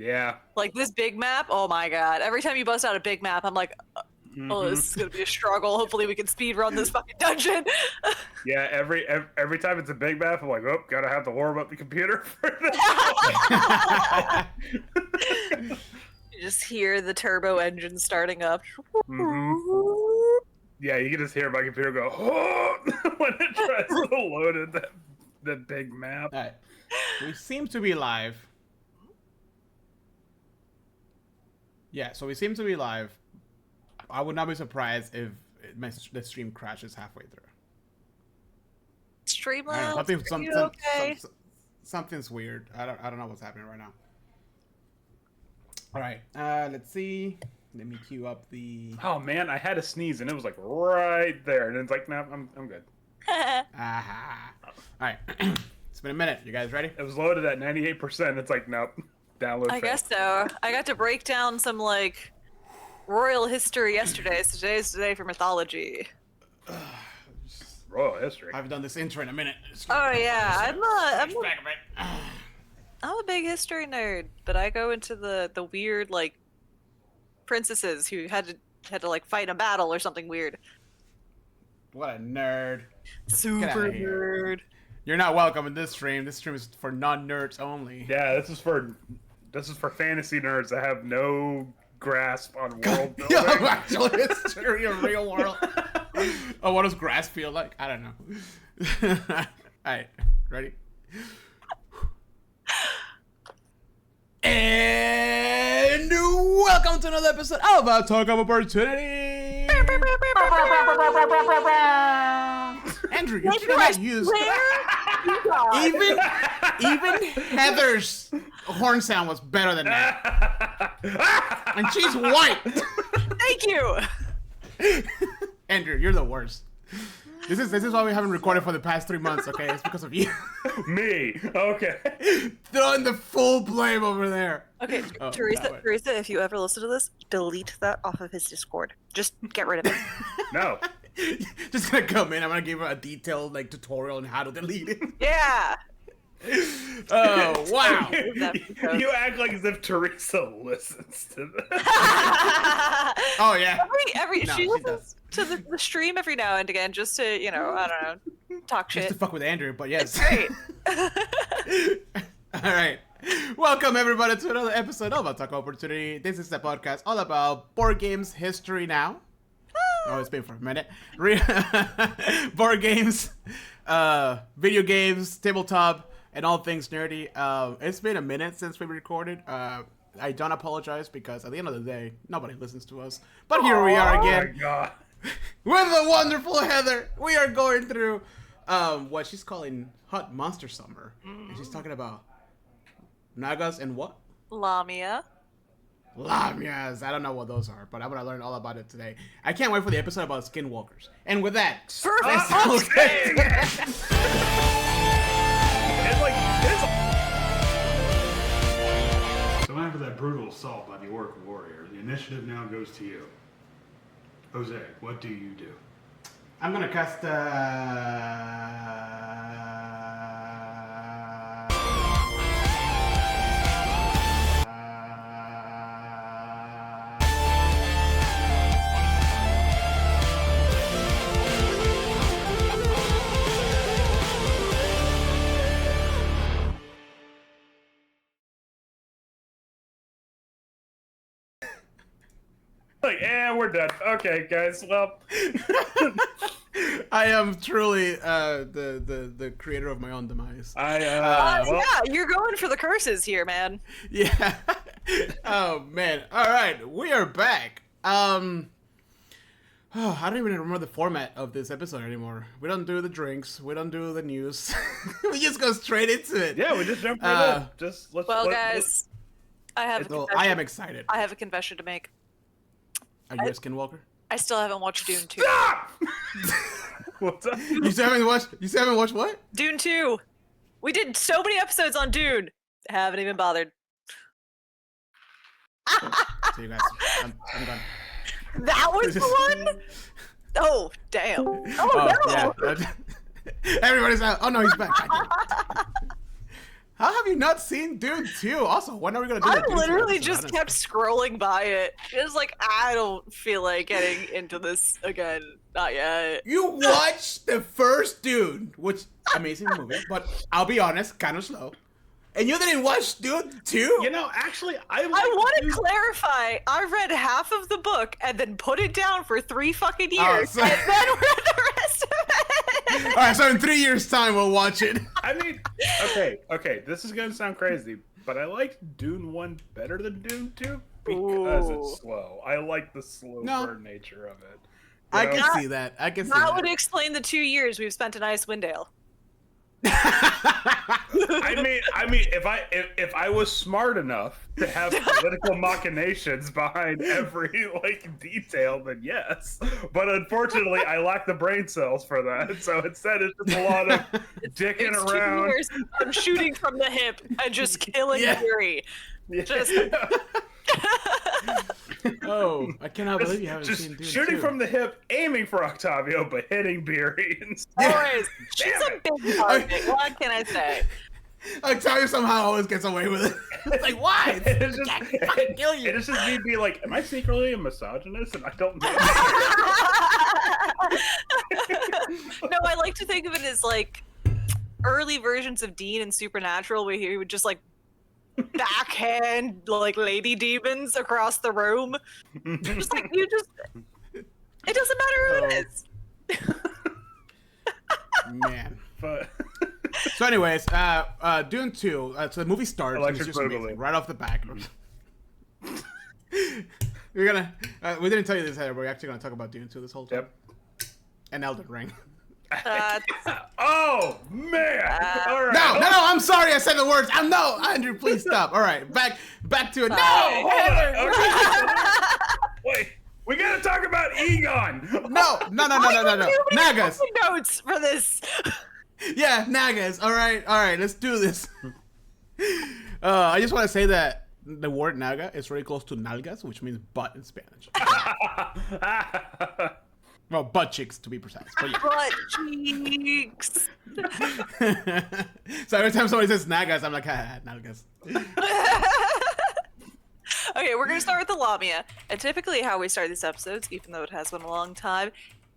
Yeah. Like this big map, oh my god. Every time you bust out a big map, I'm like, oh, this is gonna be a struggle. Hopefully we can speed run this fucking dungeon. Yeah, every time it's a big map, I'm like, oh, gotta have to warm up the computer for this. You just hear the turbo engine starting up. Yeah, you can just hear my computer go, oh, when it tries to load it, the big map. All right. We seem to be live. Yeah, so we seem to be live. I would not be surprised if the stream crashes halfway through. Streamlabs, something's weird. I don't know what's happening right now. All right, let's see. Let me queue up the. Oh man, I had a sneeze and it was like right there, and it's like, no, I'm good. Aha. All right, it's been a minute. You guys ready? It was loaded at 98%. It's like, nope, download. I guess so. I got to break down some like royal history yesterday, so today's today for mythology. Royal history. I've done this intro in a minute. Oh yeah, I'm a big history nerd, but I go into the weird like princesses who had to like fight a battle or something weird. What a nerd. Super nerd. You're not welcome in this stream. This stream is for non-nerds only. Yeah, this is for fantasy nerds that have no grasp on world building. Yeah, actual history of real world. Oh, what does grass feel like? I don't know. Alright, ready? And welcome to another episode of our Talk of Opportunity. Andrew, you should not use even Heather's horn sound was better than that. And she's white. Thank you. Andrew, you're the worst. This is why we haven't recorded for the past 3 months, okay? It's because of you. Me. Okay. Throwing the full blame over there. Okay, Oh, Teresa, if you ever listen to this, delete that off of his Discord. Just get rid of it. No. Just gonna come in. I'm gonna give her a detailed like tutorial on how to delete it. Yeah. Oh wow. You act like as if Teresa listens to this. Oh yeah. She listens to the stream every now and again just to, I don't know, talk shit. Just to fuck with Andrew, but yes. It's great. All right. Welcome everybody to another episode of Talk Opportunity. This is the podcast all about board games history now. Oh, it's been for a minute. Board games, video games, tabletop, and all things nerdy. It's been a minute since we recorded. I don't apologize because at the end of the day, nobody listens to us. But here we are again. Oh my God. With the wonderful Heather. We are going through what she's calling Hot Monster Summer. And she's talking about Nagas and what? Lamia. Lamias. I don't know what those are, but I'm going to learn all about it today. I can't wait for the episode about skinwalkers. And with that, Perfect. So after that brutal assault by the orc warrior, the initiative now goes to you. Jose, what do you do? I'm going to cast Like, we're done. Okay, guys. Well, I am truly the creator of my own demise. Yeah, you're going for the curses here, man. Yeah. Oh man. All right, we are back. I don't even remember the format of this episode anymore. We don't do the drinks. We don't do the news. We just go straight into it. yeah, we just jump right in. Just let's. Guys, I am excited. I have a confession to make. Are you a skinwalker? I still haven't watched Dune 2. Stop! What's up? You still haven't watched what? Dune 2. We did so many episodes on Dune. Haven't even bothered. So you guys, I'm done. That was the one? Oh, damn. Oh, no. Yeah. Everybody's out. Oh no, he's back. How have you not seen Dune 2? Also, when are we gonna do I the Dune 2 literally episode, just honestly? kept scrolling by it. It was like, I don't feel like getting into this again. Not yet. You watched the first Dune, which amazing movie, but I'll be honest, kind of slow. And you didn't watch Dune 2? You know, actually, I Want to clarify. I read half of the book and then put it down for 3 fucking years, so- and then read the rest of it. All right, so in 3 years' time, we'll watch it. I mean, okay, this is gonna sound crazy, but I like Dune 1 better than Dune 2 because Ooh. it's slow. I like the slow burn nature of it. I You know? can see that. I can see That that. would explain the 2 years we've spent in Icewind Dale. I mean, if I was smart enough to have political machinations behind every detail, then yes. But unfortunately, I lack the brain cells for that. So instead, it's just a lot of dicking It's 2 around. years of shooting from the hip and just killing Yeah. Fury. Just Oh, I cannot believe you haven't just seen Dune shooting 2. from the hip, aiming for Octavio, but hitting Beery. always. She's Damn a big target. What can I say? Octavio somehow always gets away with it. It's like, why? It's just, I can't fucking kill you. It's just me being like, am I secretly a misogynist and I don't know? No, I like to think of it as like early versions of Dean in Supernatural, where he would just like backhand like lady demons across the room. Just like it doesn't matter who it is. Man. But So anyways, Dune 2, so the movie starts, and it's Electric just Boogaloo. amazing, right off the back. We're gonna, we didn't tell you this, but we're actually gonna talk about Dune 2 this whole time. yep. And Elden Ring. Oh man! All right. No, I'm sorry I said the words. No, Andrew, please stop. All right, back to it. No! Hold on. Okay. Wait, we gotta talk about Egon. No. Nagas. Notes for this. Yeah, Nagas. All right, let's do this. I just want to say that the word Naga is very close to nalgas, which means butt in Spanish. Well, butt cheeks to be precise. But yeah. Butt cheeks. So every time somebody says Nagas, I'm like, nalgas. Okay, we're gonna start with the Lamia, and typically how we start these episodes, even though it has been a long time,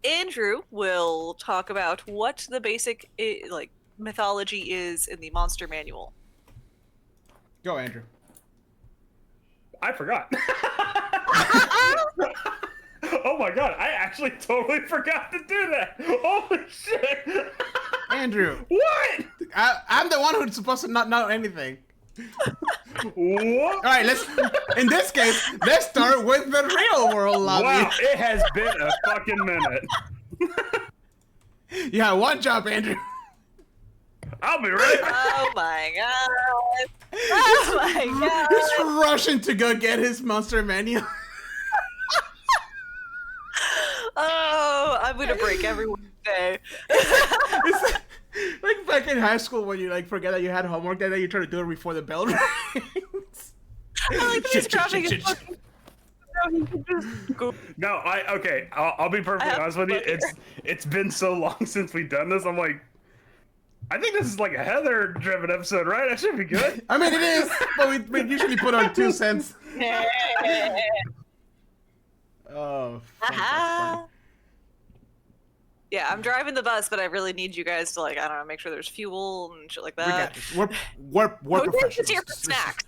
Andrew will talk about what the basic mythology is in the monster manual. Go, Andrew. I forgot. Oh my god, I actually totally forgot to do that. Holy shit. Andrew, What? I'm the one who's supposed to not know anything. What? All right, in this case, let's start with the real world lobby. Wow, it has been a fucking minute. You had one job, Andrew. I'll be right back. Oh my god! Oh my god! He's rushing to go get his monster manual. Oh, I'm gonna break everyone today. It's like back in high school when you forget that you had homework that day, you try to do it before the bell rings. I like that he's grabbing his book. No, he can just go. No, I'll be perfectly I have honest with you. to look It's been so long since we've done this. I'm like, I think this is like a Heather-driven episode, right? I should be good. I mean, it is, but we usually put on 2 cents. Oh, fuck, that's funny. Yeah, I'm driving the bus, but I really need you guys to I don't know, make sure there's fuel and shit like We got that. this. We're Who takes professionals. it here for snacks?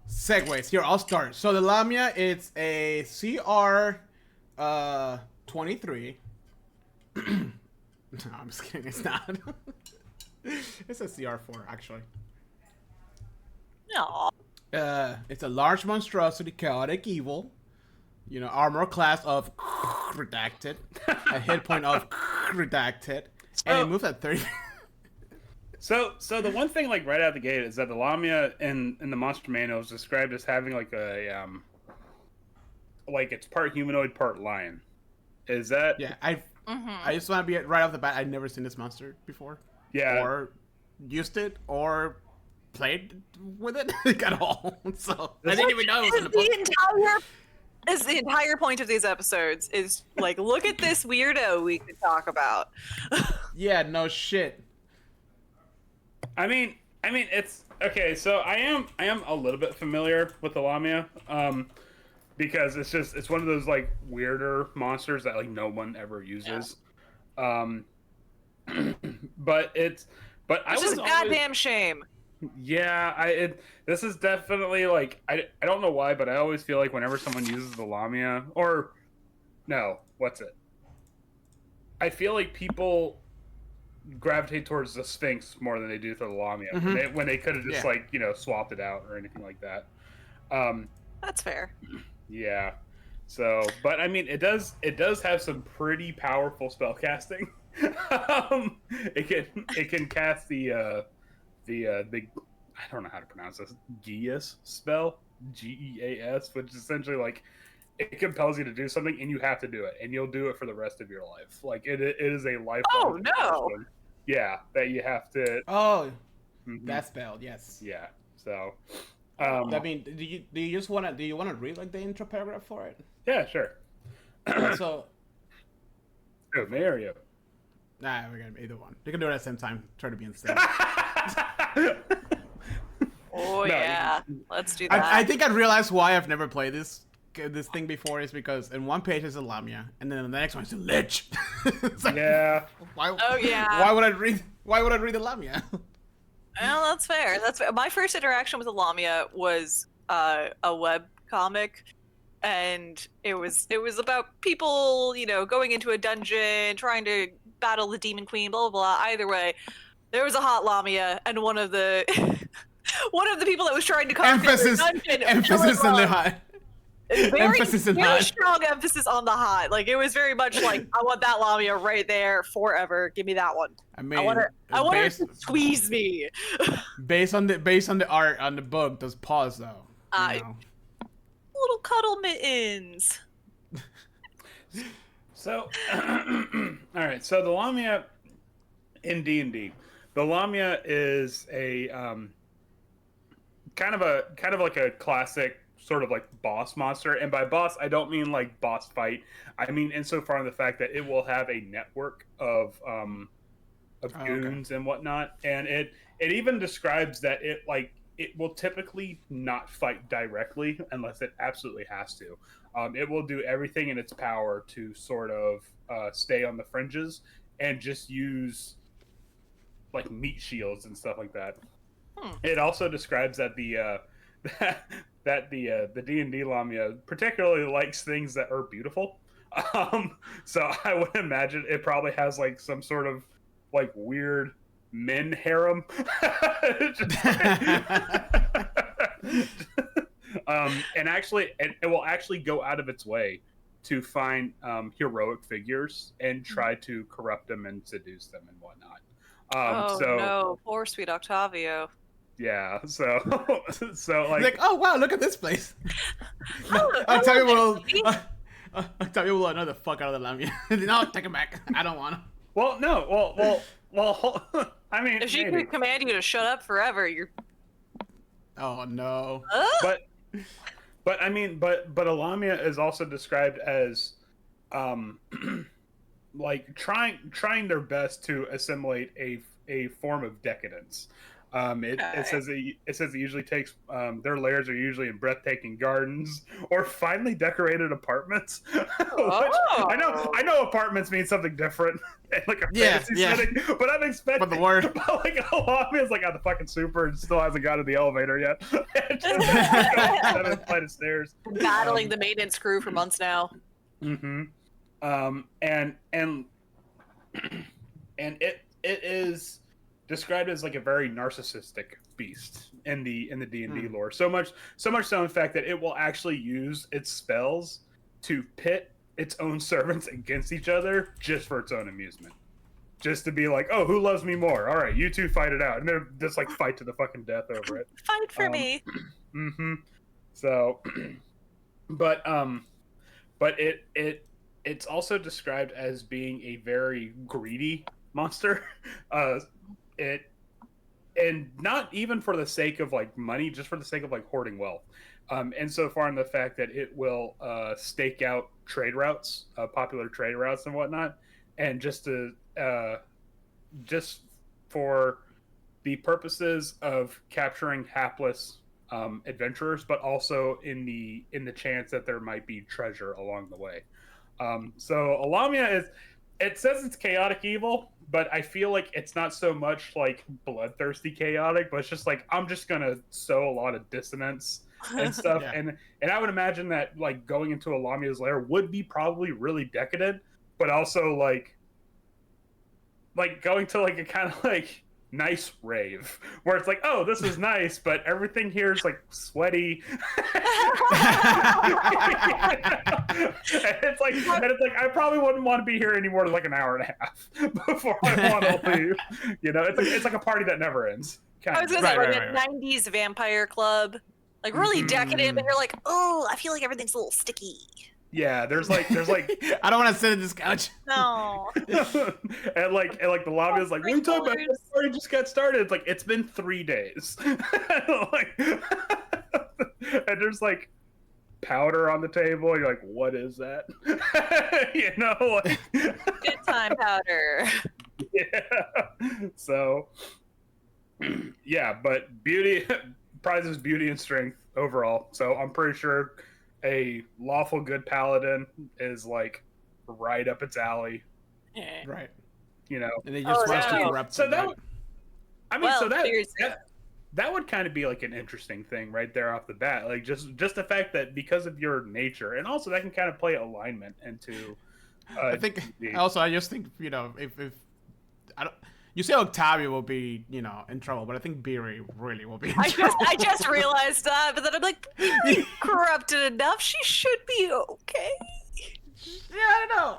Segways. Here, I'll start. So the Lamia, it's a CR 23. No, I'm just kidding. It's not. It's a CR4 actually. No. It's a large monstrosity, chaotic evil. You know, armor class of redacted, a hit point of redacted, and it moves at 30. So the one thing right out of the gate is that the Lamia in the monster manual is described as having a it's part humanoid, part lion. Is that? Yeah, I just want to be right off the bat. I've never seen this monster before. Yeah. Or used it or played with it at all. So I didn't even know it was in the book. Is the entire point of these episodes is look at this weirdo we could talk about. Yeah, no shit. I mean, I mean, it's okay. So I am a little bit familiar with the Lamia, because it's one of those like weirder monsters that like no one ever uses. Um, but I Which is was a always, goddamn shame. yeah. This is definitely like I don't know why, but I always feel like whenever someone uses the Lamia, or no, what's it? I feel like people gravitate towards the Sphinx more than they do to the Lamia when they could have just like swapped it out or anything like that. Um, That's fair. yeah. So, but I mean, it does have some pretty powerful spell casting. It can cast the I don't know how to pronounce this, Geas spell, Geas, which is essentially like it compels you to do something and you have to do it, and you'll do it for the rest of your life. Like it is a lifelong. Oh no! Thing. Yeah, that you have to. Oh, that spell, yes. Yeah. So, I mean, do you just want to read like the intro paragraph for it? Yeah, sure. So, oh, Mario. Nah, we're gonna either one. You can do it at the same time. Try to be insane. Oh no, yeah, let's do that. I think I realized why I've never played this thing before is because in one page is a Lamia, and then the next one is a Lich. Like, yeah. Why, oh yeah. Why would I read the Lamia? Well, that's fair. That's fair. My first interaction with the Lamia was a web comic, and it was about people, going into a dungeon, trying to battle the demon queen, blah blah blah. Either way, there was a hot Lamia, and one of the people that was trying to conquer the dungeon. Emphasis on the hot. Very strong emphasis on the hot. Like it was very much like I want that Lamia right there forever. Give me that one. I mean, I want her to squeeze me. based on the art on the book, does pause though. Little cuddle mittens. So, all right. So the Lamia in D&D, the Lamia is a kind of like a classic sort of like boss monster, and by boss I don't mean like boss fight. I mean insofar in the fact that it will have a network of goons and whatnot, and it even describes that it will typically not fight directly unless it absolutely has to. It will do everything in its power to sort of stay on the fringes and just use like meat shields and stuff like that. It also describes that the D&D Lamia particularly likes things that are beautiful. So I would imagine it probably has like some sort of like weird men harem. And actually, it will actually go out of its way to find heroic figures and try to corrupt them and seduce them and whatnot. No, poor sweet Octavio. Yeah, so like oh wow, look at this place. Octavio will annoy the fuck out of the Lamia. No, take him back. I don't want him. Well, no, well. I mean, if she could command you to shut up forever, you're. Oh no. But I mean, but a Lamia is also described as, like trying their best to assimilate a form of decadence. It says it usually takes their lairs are usually in breathtaking gardens or finely decorated apartments. Which, I know apartments mean something different, like a fantasy setting, but I'm expecting. But the word, like a Lamia is like on the fucking super and still hasn't got to the elevator yet. Just 7 flight of stairs, battling the maintenance crew for months now. And it is described as like a very narcissistic beast in the D&D lore. So much so in fact that it will actually use its spells to pit its own servants against each other just for its own amusement. Just to be like, oh, who loves me more? All right, you two fight it out, and they're just like fight to the fucking death over it. Fight for me. So, but it's also described as being a very greedy monster. And not even for the sake of like money, just for the sake of like hoarding wealth. And so far in the fact that it will stake out trade routes, popular trade routes and whatnot, and just for the purposes of capturing hapless adventurers, but also in the chance that there might be treasure along the way. So a Lamia is, it says it's chaotic evil, but I feel like it's not so much like bloodthirsty chaotic, but it's just like I'm just gonna sow a lot of dissonance and stuff. Yeah. And I would imagine that like going into a Lamia's lair would be probably really decadent, but also like going to like a kind of like nice rave where it's like, oh, this is nice, but everything here is like sweaty. And it's like I probably wouldn't want to be here any more than like an hour and a half before I want to leave. You know, it's like a party that never ends. I was gonna say like a '90s vampire club, like really decadent, but you're like, oh, I feel like everything's a little sticky. Yeah, there's like I don't want to sit in this couch. No. and like the lobby is like, what are you talking about? This party just got started. It's like it's been 3 days. Like, and there's like powder on the table. You're like, what is that? You know, like Good time powder. Yeah. So yeah, but beauty prizes beauty and strength overall. So I'm pretty sure a lawful good paladin is like right up its alley. Right. You know. And they just want to corrupt. So that would, I mean, well, so that would kind of be like an interesting thing right there off the bat. Like just the fact that because of your nature, and also that can kind of play alignment into. I think also I just think, you know, if I don't. You say Octavia will be, you know, in trouble, but I think Beery really will be in trouble. I just realized that, but then I'm like, Beery corrupted enough. She should be okay. Yeah, I know.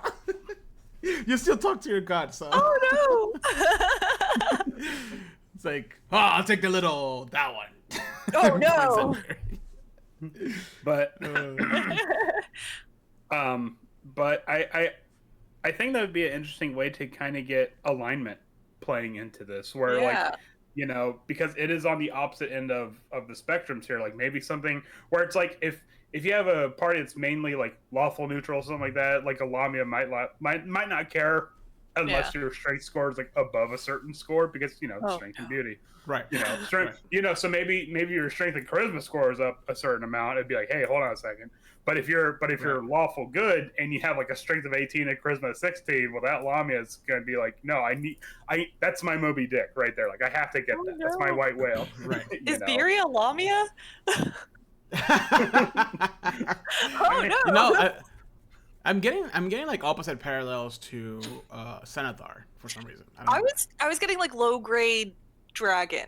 You still talk to your god, so. Oh no. It's like, oh, I'll take that one. Oh no. But but I think that would be an interesting way to kind of get alignment playing into this, where like, you know, because it is on the opposite end of the spectrums here. Like maybe something where it's like if you have a party that's mainly like lawful neutral, something like that, like a Lamia might not care unless your strength score is like above a certain score, because you know strength and beauty, right? You know, strength. Right. You know, so maybe your strength and charisma score is up a certain amount. It'd be like, hey, hold on a second. But if you're lawful good and you have like a strength of 18 and charisma of 16, well, that Lamia is gonna be like, no, that's my Moby Dick right there. Like I have to get that. No. That's my white whale. Right? Is Beery a Lamia? Oh no! You know, I'm getting like opposite parallels to Cenithar for some reason. I was getting like low grade dragon.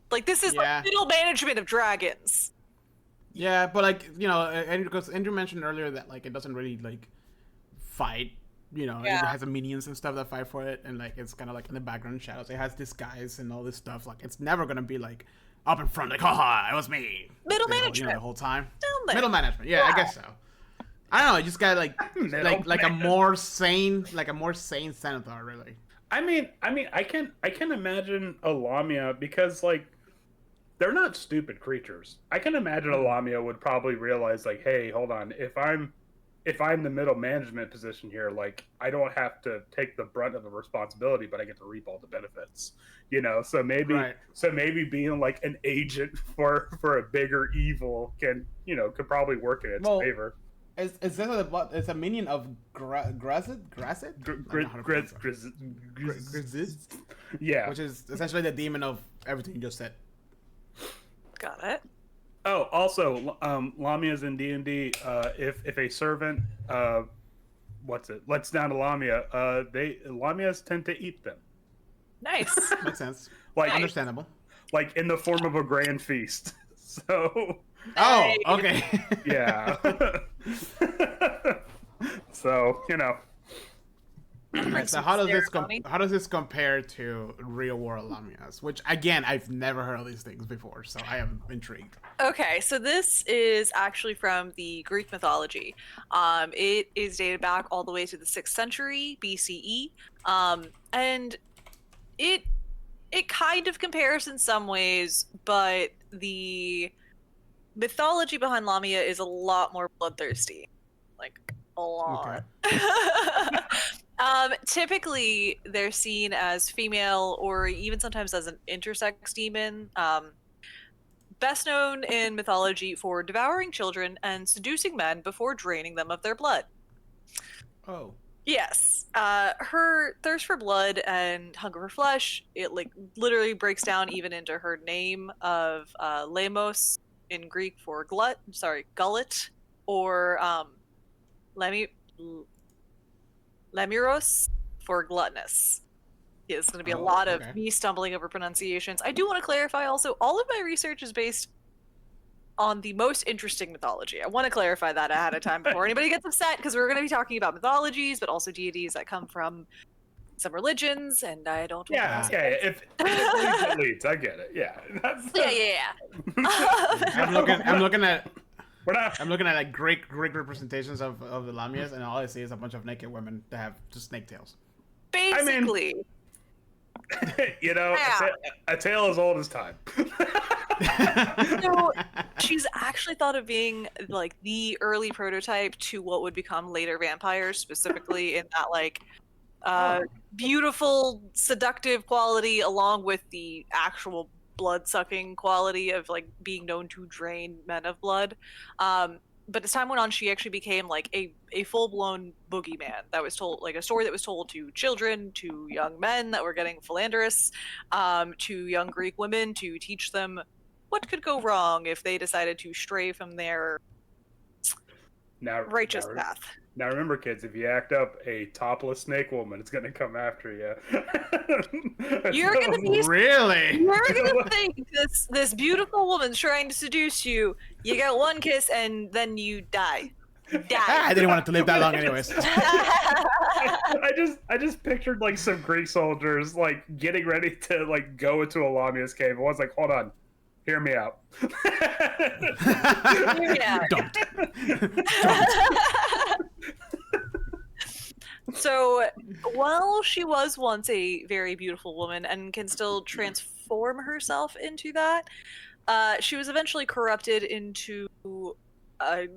Like this is like middle management of dragons. Yeah, but like, you know, because Andrew mentioned earlier that like it doesn't really like fight. You know, it has minions and stuff that fight for it, and like it's kind of like in the background shadows. It has disguise and all this stuff. Like it's never gonna be like up in front, like, haha, it was me. Middle management. You know, the whole time. Middle management. Yeah, I guess so. I don't know. You just got like a more sane Cenithar, really. I mean, I can imagine a Lamia because like they're not stupid creatures. I can imagine a Lamia would probably realize like, hey, hold on, if I'm the middle management position here, like I don't have to take the brunt of the responsibility, but I get to reap all the benefits. You know, so maybe being like an agent for a bigger evil could probably work in its favor. Is that it's a minion of Grazit? Yeah. Which is essentially the demon of everything you just said. Got it. Oh, also, Lamias in D&D, if a servant, lets down a Lamia, Lamias tend to eat them. Nice. Makes sense. Like understandable. Like in the form of a grand feast. So. Oh, okay. Yeah. So, you know. Right, so how does this compare to real world Lamias? Which again, I've never heard of these things before, so I am intrigued. Okay, so this is actually from the Greek mythology. It is dated back all the way to the 6th century BCE, and it kind of compares in some ways, but the mythology behind Lamia is a lot more bloodthirsty, like a lot. Okay. Typically, they're seen as female or even sometimes as an intersex demon. Best known in mythology for devouring children and seducing men before draining them of their blood. Oh. Yes. Her thirst for blood and hunger for flesh, it like literally breaks down even into her name of Lamos in Greek for gullet, or Lamiros for gluttonous. There's going to be a lot of me stumbling over pronunciations. I do want to clarify also, all of my research is based on the most interesting mythology. I want to clarify that ahead of time before anybody gets upset, because we're going to be talking about mythologies, but also deities that come from some religions, and I don't want Yeah, to okay. If it leads, I get it. Yeah. Yeah. I'm looking at We're not. I'm looking at like Greek representations of the Lamias, and all I see is a bunch of naked women that have just snake tails. Basically. You know, a tale as old as time. So she's actually thought of being like the early prototype to what would become later vampires, specifically in that like beautiful, seductive quality, along with the actual blood-sucking quality of like being known to drain men of blood. But as time went on, she actually became like a full-blown boogeyman that was told, like a story that was told to children, to young men that were getting philanderous, to young Greek women to teach them what could go wrong if they decided to stray from their righteous path. Now remember, kids, if you act up a topless snake woman, it's gonna come after you. You're gonna be really. You're gonna think this beautiful woman's trying to seduce you. You get one kiss and then you die. I didn't want it to live that long, anyways. I just pictured like some Greek soldiers like getting ready to like go into a Lamias cave. And one's like, "Hold on, hear me out." Don't. So, while she was once a very beautiful woman and can still transform herself into that, she was eventually corrupted into a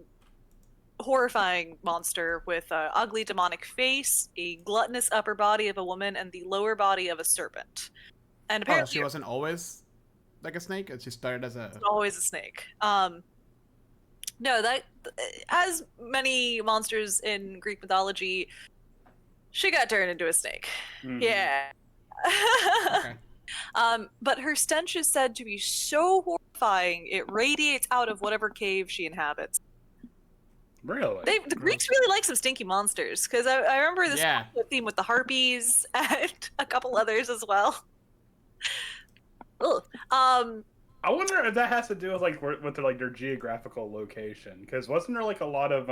horrifying monster with an ugly demonic face, a gluttonous upper body of a woman, and the lower body of a serpent. And apparently, she wasn't always like a snake. She started as always a snake. No, that, as many monsters in Greek mythology, she got turned into a snake. Mm-hmm. Yeah. Okay. But her stench is said to be so horrifying, it radiates out of whatever cave she inhabits. Really? The Greeks really like some stinky monsters, because I remember this theme with the harpies and a couple others as well. Ugh. I wonder if that has to do with like with their geographical location, because wasn't there like a lot of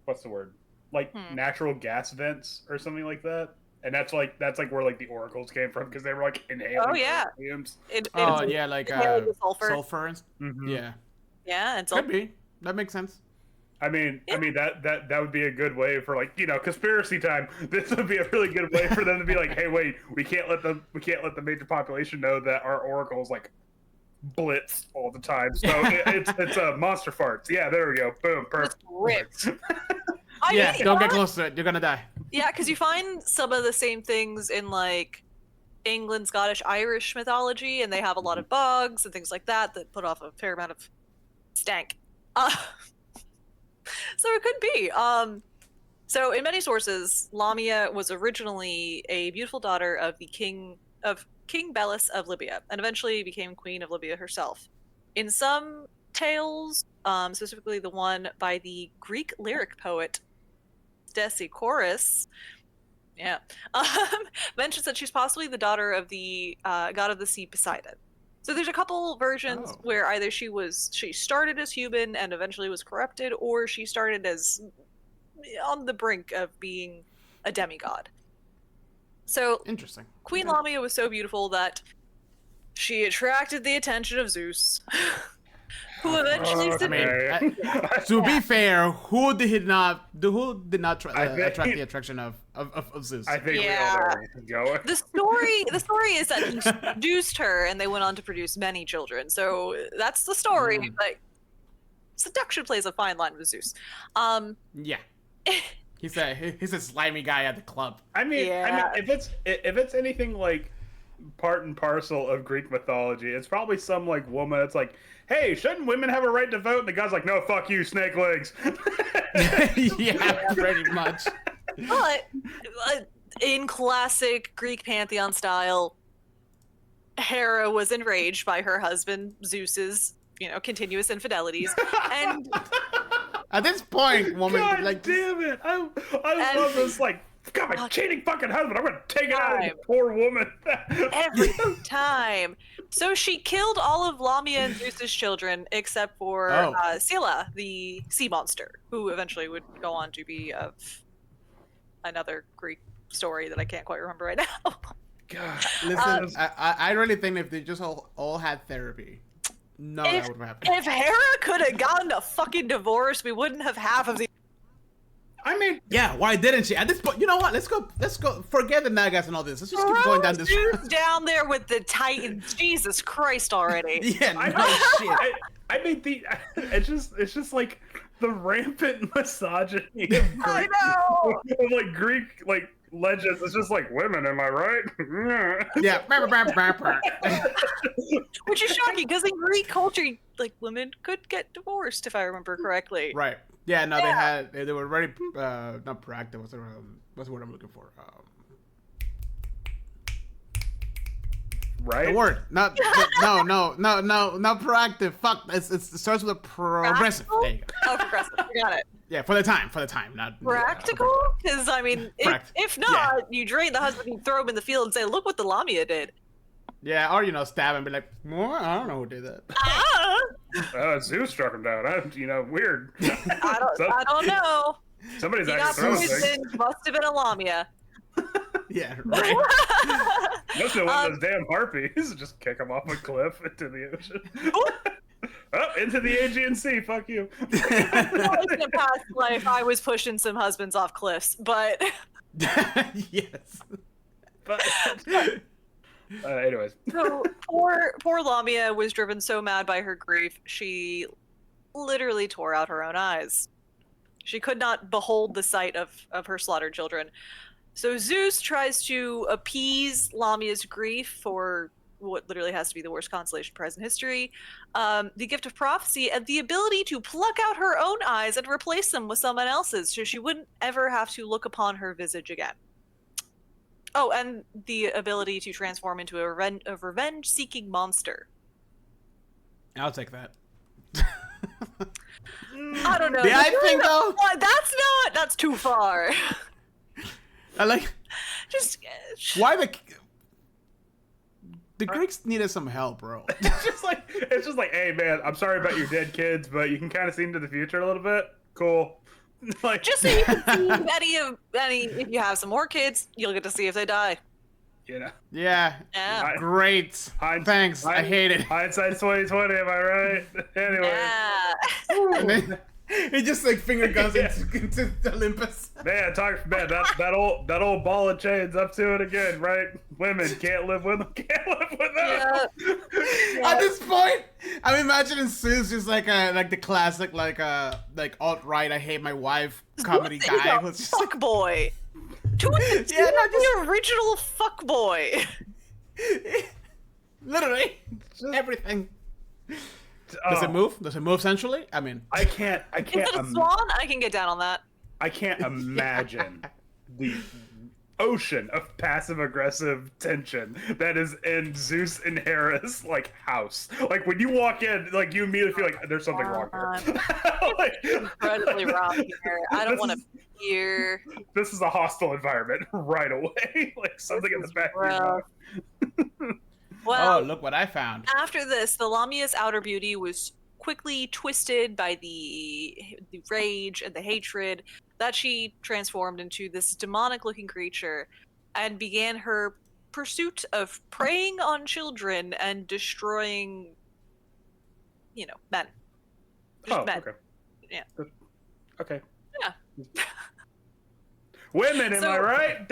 what's the word? Like natural gas vents or something like that, and that's like where like the oracles came from, because they were like inhaling fumes. Like sulfur and yeah, and could be. That makes sense. I mean that would be a good way for like, you know, conspiracy time. This would be a really good way for them to be like, hey, wait, we can't let the major population know that our oracles like blitz all the time. So it's monster farts. Yeah, there we go. Boom, perfect. Don't get close to it. You're gonna die. Yeah, because you find some of the same things in like England, Scottish, Irish mythology, and they have a lot of bugs and things like that put off a fair amount of stank. So it could be. So in many sources, Lamia was originally a beautiful daughter of King Belus of Libya, and eventually became queen of Libya herself. In some tales, specifically the one by the Greek lyric poet Stesichorus, mentions that she's possibly the daughter of the god of the sea Poseidon. So there's a couple versions where either she started as human and eventually was corrupted, or she started as on the brink of being a demigod. So interesting. Queen Lamia was so beautiful that she attracted the attention of Zeus, who eventually to be fair, who did not attract the attraction of Zeus? I think we all know where this is going. The story is that he seduced her, and they went on to produce many children. So that's the story. Like, seduction plays a fine line with Zeus. He's a slimy guy at the club. I mean, if it's anything like part and parcel of Greek mythology, it's probably some like woman that's like, hey, shouldn't women have a right to vote? And the guy's like, no, fuck you, snake legs. Yeah, pretty much. But in classic Greek pantheon style, Hera was enraged by her husband Zeus's, continuous infidelities, and at this point, woman, God like, damn it, I love this like. God, my cheating fucking husband! I'm gonna take it out of the poor woman. Every time. So she killed all of Lamia and Zeus's children except for Scylla, the sea monster, who eventually would go on to be of another Greek story that I can't quite remember right now. God, listen, I really think if they just all had therapy, that would happen. If Hera could have gotten a fucking divorce, we wouldn't have half of the. I mean, yeah, why didn't she? At this point, you know what? Let's go. Forget the Nagas and all this. Let's just keep going down this. Zeus down there with the Titans. Jesus Christ already. Yeah, shit. I mean, it's just like the rampant misogyny of Greek, I know. of like Greek like legends. It's just like women. Am I right? Yeah. Which is shocking because in Greek culture, like women could get divorced if I remember correctly. Right. Yeah, no, they were very not proactive. What's the word I'm looking for? Right. The word, not proactive. Fuck, it starts with a progressive. There you go. Oh, progressive. You got it. Yeah, for the time, not practical. Because I mean, if not, you drain the husband, you throw him in the field, and say, "Look what the Lamia did." Yeah, or stab him, and be like, well, I don't know who did that. Zeus struck him down. Weird. I don't know. Somebody's He got actually poisoned. Must have been a Lamia. Yeah, right. Must have one of those damn harpies. Just kick him off a cliff into the ocean. Into the Aegean Sea. Fuck you. Well, in a past life, I was pushing some husbands off cliffs, but yes. But anyways. So poor Lamia was driven so mad by her grief, she literally tore out her own eyes. She could not behold the sight of her slaughtered children. So Zeus tries to appease Lamia's grief for what literally has to be the worst constellation prize in history, the gift of prophecy, and the ability to pluck out her own eyes and replace them with someone else's, so she wouldn't ever have to look upon her visage again. Oh, and the ability to transform into a revenge-seeking monster. I'll take that. I don't know. Yeah, I think though. That's too far. I like. Just why the Greeks needed some help, bro. It's just like, hey man, I'm sorry about your dead kids, but you can kind of see into the future a little bit. Cool. Like, just so you can see any. If you have some more kids, you'll get to see if they die. Yeah. Great. Thanks. I hate it. Hindsight's 20/20. Am I right? Anyway. Yeah. He just like finger guns into Olympus. Man, that old ball of chains up to it again, right? Women can't live with them. Can't live with them. Yeah. At this point, I'm imagining Zeus just like the classic like alt-right I hate my wife comedy guy who's just fuck boy. The original fuck boy. Literally everything. Does it move? Does it move centrally? I mean, I can't. Is it a swan? I can get down on that. I can't imagine the ocean of passive-aggressive tension that is in Zeus and Hera's like house. Like when you walk in, like you immediately feel like there's something wrong here. Like, incredibly wrong here. I don't want to be here. This is a hostile environment right away. Like something in the back of your mouth. Well, oh, look what I found. After this, the Lamia's outer beauty was quickly twisted by the rage and the hatred that she transformed into this demonic-looking creature and began her pursuit of preying on children and destroying, men. Just men. Okay. Yeah. Okay. Yeah. Women, am I right?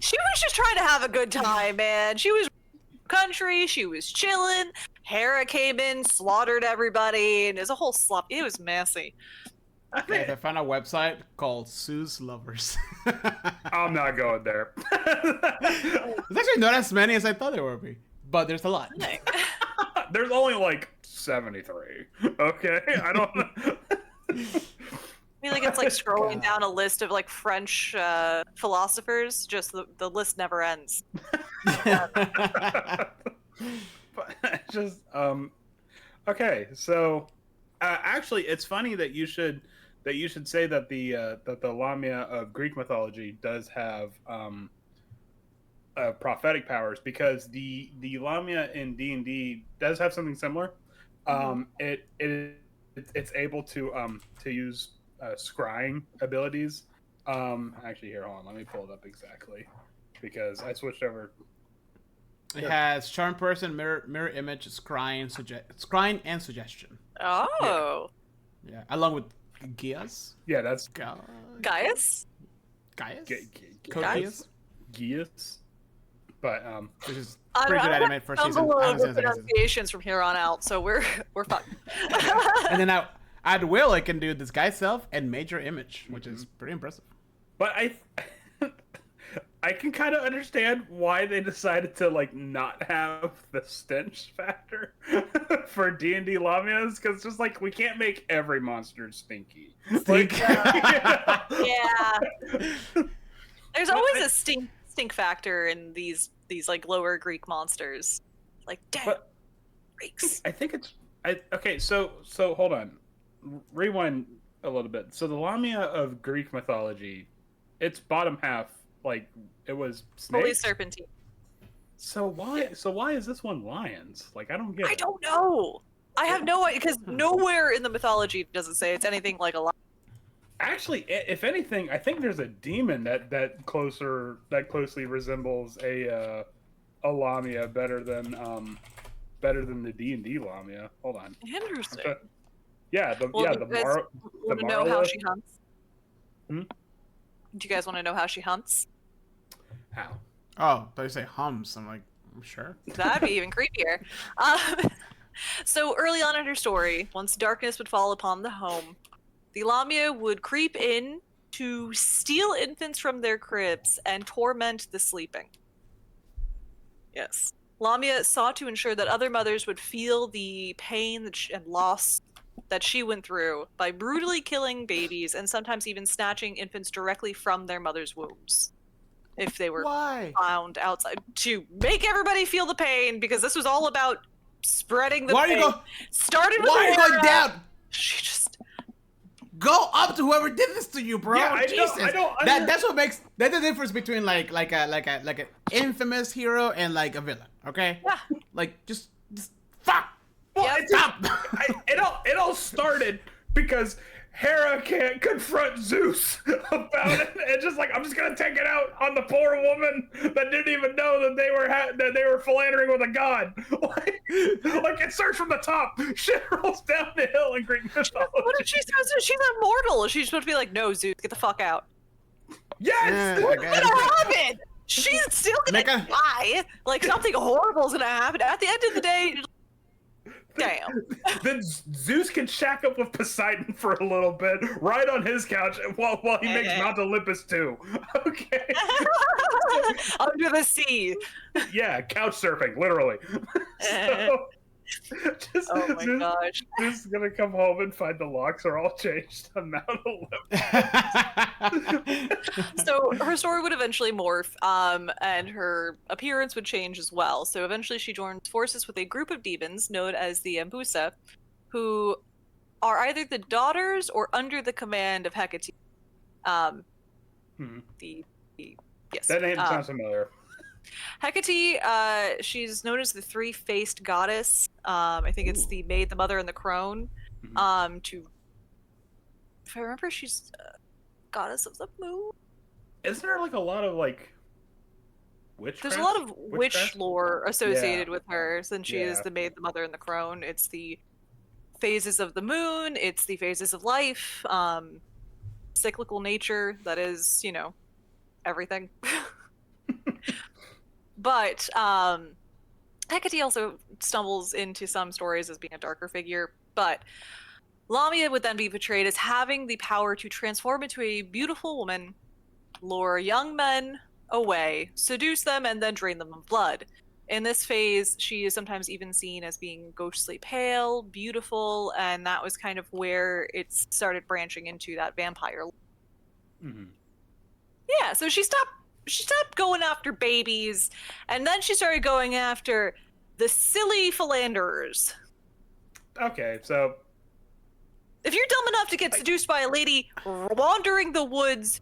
She was just trying to have a good time, man. She was country. She was chilling. Hera came in, slaughtered everybody, and it was a whole slop. It was messy. I found a website called Sue's Lovers. I'm not going there. There's actually not as many as I thought there would be, but there's a lot. There's only like 73. Okay, I don't know. I feel like it's like scrolling down a list of like French philosophers. Just the list never ends. But just okay. So actually, it's funny that you should say that the Lamia of Greek mythology does have prophetic powers, because the Lamia in D&D does have something similar. It's able to use scrying abilities. Actually, here, hold on, let me pull it up exactly, because I switched over. It has charm person, mirror image, scrying, and suggestion. Oh. Yeah, along with Gias. Yeah, that's Gaius? Gias. But which is pretty good anime for season. Pronunciations from here on out, so we're fine. And then at will, I can do disguise self and major image, which is pretty impressive. But I can kind of understand why they decided to like not have the stench factor for D&D Lamias, because just like we can't make every monster stinky. Like, yeah. There's always a stink factor in these like lower Greek monsters. Like, damn, Greeks. I think it's okay. So hold on, rewind a little bit. So the Lamia of Greek mythology, its bottom half, like it was snake. Fully serpentine. So why is this one lions? Like I don't get it. I don't know. I have no idea, because nowhere in the mythology does it say it's anything like a lion. Actually, if anything, I think there's a demon that closely resembles a Lamia better than the D&D Lamia. Hold on. Interesting. The want to know how she hunts? Hmm? Do you guys want to know how she hunts? How? Oh, but you say hums. I'm like, I'm sure. That'd be even creepier. So early on in her story, once darkness would fall upon the home, the Lamia would creep in to steal infants from their cribs and torment the sleeping. Yes. Lamia sought to ensure that other mothers would feel the pain and loss that she went through by brutally killing babies and sometimes even snatching infants directly from their mother's wombs if they were found outside, to make everybody feel the pain, because this was all about spreading the pain. Started with Why are you going down? She just go up to whoever did this to you, bro. Yeah, I don't that's what makes that's the difference between like an infamous hero and like a villain. Okay. Yeah. Like just fuck. Well, Stop. It all started because Hera can't confront Zeus about it, and just like, I'm just gonna take it out on the poor woman that didn't even know that they were philandering with a god. Like it starts from the top, shit rolls down the hill in Greek mythology. What if she's immortal? She's supposed to be like, no, Zeus, get the fuck out. Yes. What's gonna happen? She's still gonna die. Like, something horrible's gonna happen. At the end of the day, damn. Then Zeus can shack up with Poseidon for a little bit, right on his couch, while he makes Mount Olympus too. Okay. Under the sea. Yeah, couch surfing, literally. Oh my gosh. Zeus is gonna come home and find the locks are all changed on Mount Olympus. So her story would eventually morph, and her appearance would change as well. So eventually she joins forces with a group of demons known as the Embusa, who are either the daughters or under the command of Hecate. Yes. That name sounds familiar. Hecate, she's known as the three-faced goddess. I think it's the maid, the mother, and the crone. If I remember, she's goddess of the moon. Isn't there like a lot of like witchcraft? There's a lot of witch lore associated with her, since she is the maid, the mother, and the crone. It's the phases of the moon. It's the phases of life. Cyclical nature. That is, everything. But Hecate also stumbles into some stories as being a darker figure, but Lamia would then be portrayed as having the power to transform into a beautiful woman, lure young men away, seduce them, and then drain them of blood. In this phase, she is sometimes even seen as being ghostly pale, beautiful, and that was kind of where it started branching into that vampire. Mm-hmm. Yeah, so she stopped going after babies, and then she started going after the silly philanderers. Okay, so If you're dumb enough to get seduced by a lady wandering the woods,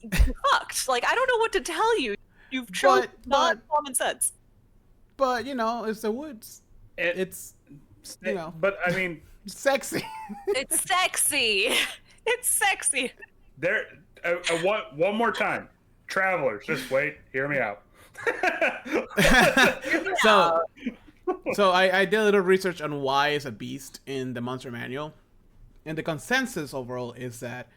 you're fucked. Like, I don't know what to tell you. You've chosen not common sense. But, you know, it's the woods. It's, you know. But, I mean... sexy. It's sexy. It's sexy. There, one more time. Travelers, just wait. Hear me out. So I did a little research on why it's a beast in the monster manual. And the consensus overall is that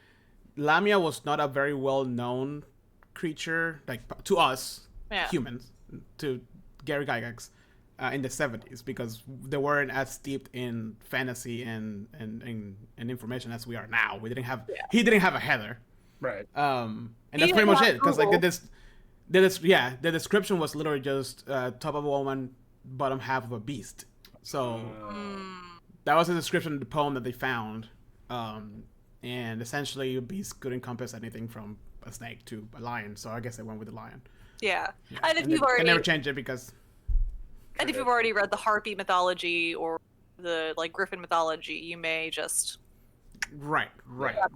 Lamia was not a very well-known creature, like, to us, humans, to Gary Gygax, in the 70s, because they weren't as steeped in fantasy and information as we are now. He didn't have a header. Right. And that's pretty much it, because like the description was literally just top of a woman, bottom half of a beast. So that was the description of the poem that they found. And essentially a beast could encompass anything from a snake to a lion, so I guess they went with the lion. Yeah. And if you've already... Can never change it because... And if you've already read the harpy mythology or the, like, griffin mythology, you may just... Right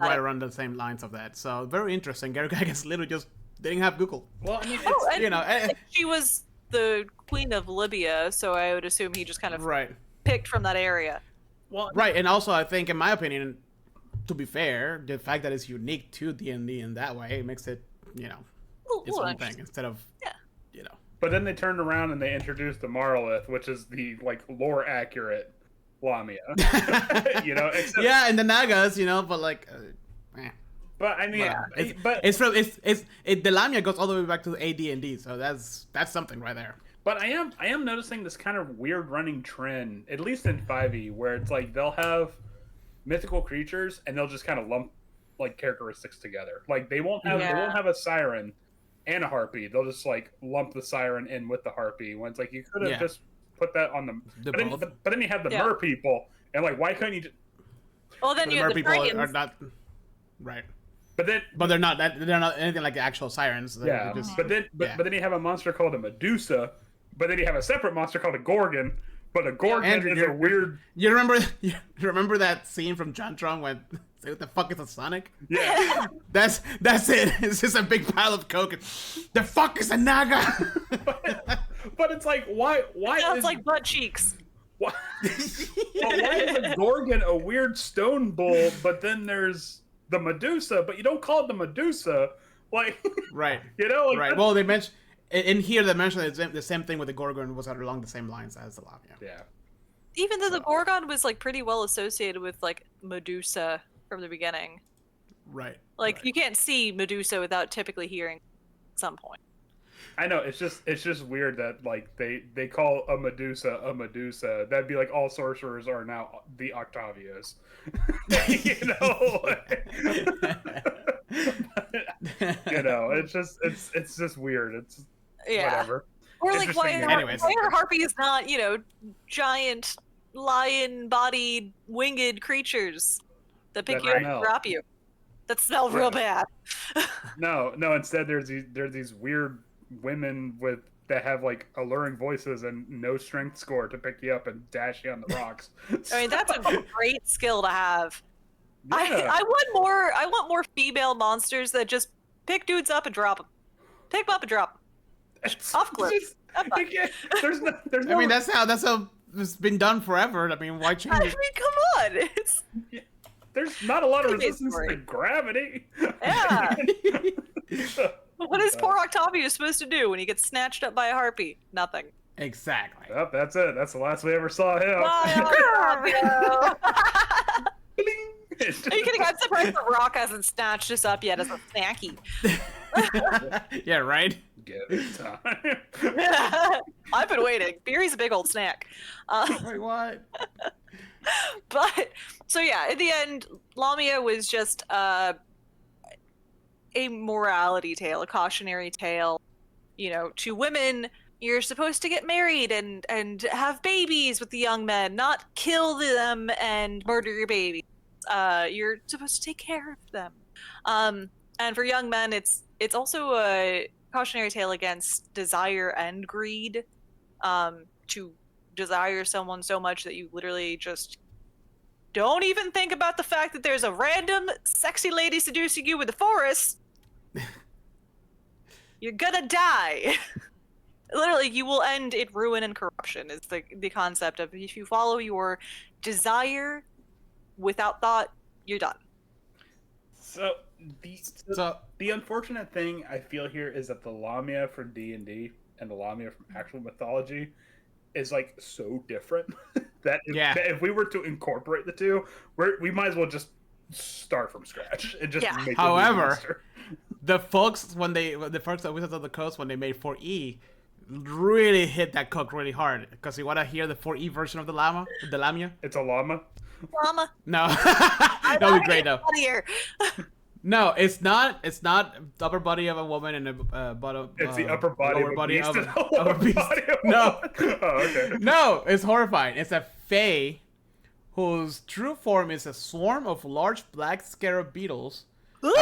around the same lines of that. So very interesting. Gary Gygax literally just didn't have Google. Well, I mean, she was the queen of Libya, so I would assume he just kind of picked from that area. Well, and also I think, in my opinion, to be fair, the fact that it's unique to D&D in that way makes it, you know, its own thing instead of, you know. But then they turned around and they introduced the Marlith, which is the like lore accurate Lamia. You know, and the Nagas, you know, but like, But I mean, the Lamia goes all the way back to the AD&D, so that's something right there. But I am noticing this kind of weird running trend, at least in 5e, where it's like they'll have mythical creatures and they'll just kind of lump like characteristics together. Like they won't have a siren and a harpy. They'll just like lump the siren in with the harpy. When it's like you could have just put that on the but then you have the mer people, and like why couldn't you? Well, then the you mer have the people dragons. are not right. But they're not anything like the actual sirens. Yeah, but then you have a monster called a Medusa, but then you have a separate monster called a Gorgon. But a Gorgon is a weird. You remember that scene from Jontron when say what the fuck is a Sonic? Yeah, that's it. It's just a big pile of coke. The fuck is a Naga? but it's like why? It sounds like butt cheeks. Why? Why is a Gorgon a weird stone bull? But then there's the Medusa, but you don't call it the Medusa, like you know, like Well, they mentioned in here. They mentioned the same thing with the Gorgon was along the same lines as the Lamia. Yeah. Even though the Gorgon was like pretty well associated with like Medusa from the beginning. Right. Like you can't see Medusa without typically hearing at some point. I know it's just weird that like they call a Medusa. That'd be like all sorcerers are now the Octavias. You know. You know, it's just weird. It's whatever. Or like why are harpies not, you know, giant lion-bodied winged creatures that pick you up and drop you? That smell real bad. No. Instead, there's these weird women that have like alluring voices and no strength score to pick you up and dash you on the rocks. I mean, that's a great skill to have. Yeah. I want more female monsters that just pick dudes up and drop them. Pick them up and drop them. Off cliffs. There's no. I mean, that's how it's been done forever. I mean, why change it? I mean, come on. There's not a lot of resistance to gravity. Yeah. What is poor Octavio supposed to do when he gets snatched up by a harpy? Nothing. Exactly. Yep, that's it. That's the last we ever saw him. Bye, Octavio. Are you kidding? I'm surprised the Rock hasn't snatched us up yet as a snacky. Yeah, right? Give it time. I've been waiting. Beery's a big old snack. Wait, what? But so yeah, in the end, Lamia was just a morality tale, a cautionary tale. You know, to women, you're supposed to get married and have babies with the young men, not kill them and murder your babies. You're supposed to take care of them. And for young men, it's also a cautionary tale against desire and greed. To desire someone so much that you literally just don't even think about the fact that there's a random sexy lady seducing you in the forest. You're gonna die. Literally, you will end in ruin and corruption is the concept of if you follow your desire without thought, you're done. So the unfortunate thing I feel here is that the Lamia from D&D and the Lamia from actual mythology is like so different that if we were to incorporate the two, we might as well just start from scratch and just make However, the folks the folks at Wizards of the Coast when they made 4E really hit that cook really hard because you want to hear the 4E version of the Lamia. It's a llama. Llama. No, that would be great though. Here. No, it's not. It's not the upper body of a woman and a bottom. It's the upper body lower of a body beast. of a beast. No. Oh, okay. No, it's horrifying. It's a fae whose true form is a swarm of large black scarab beetles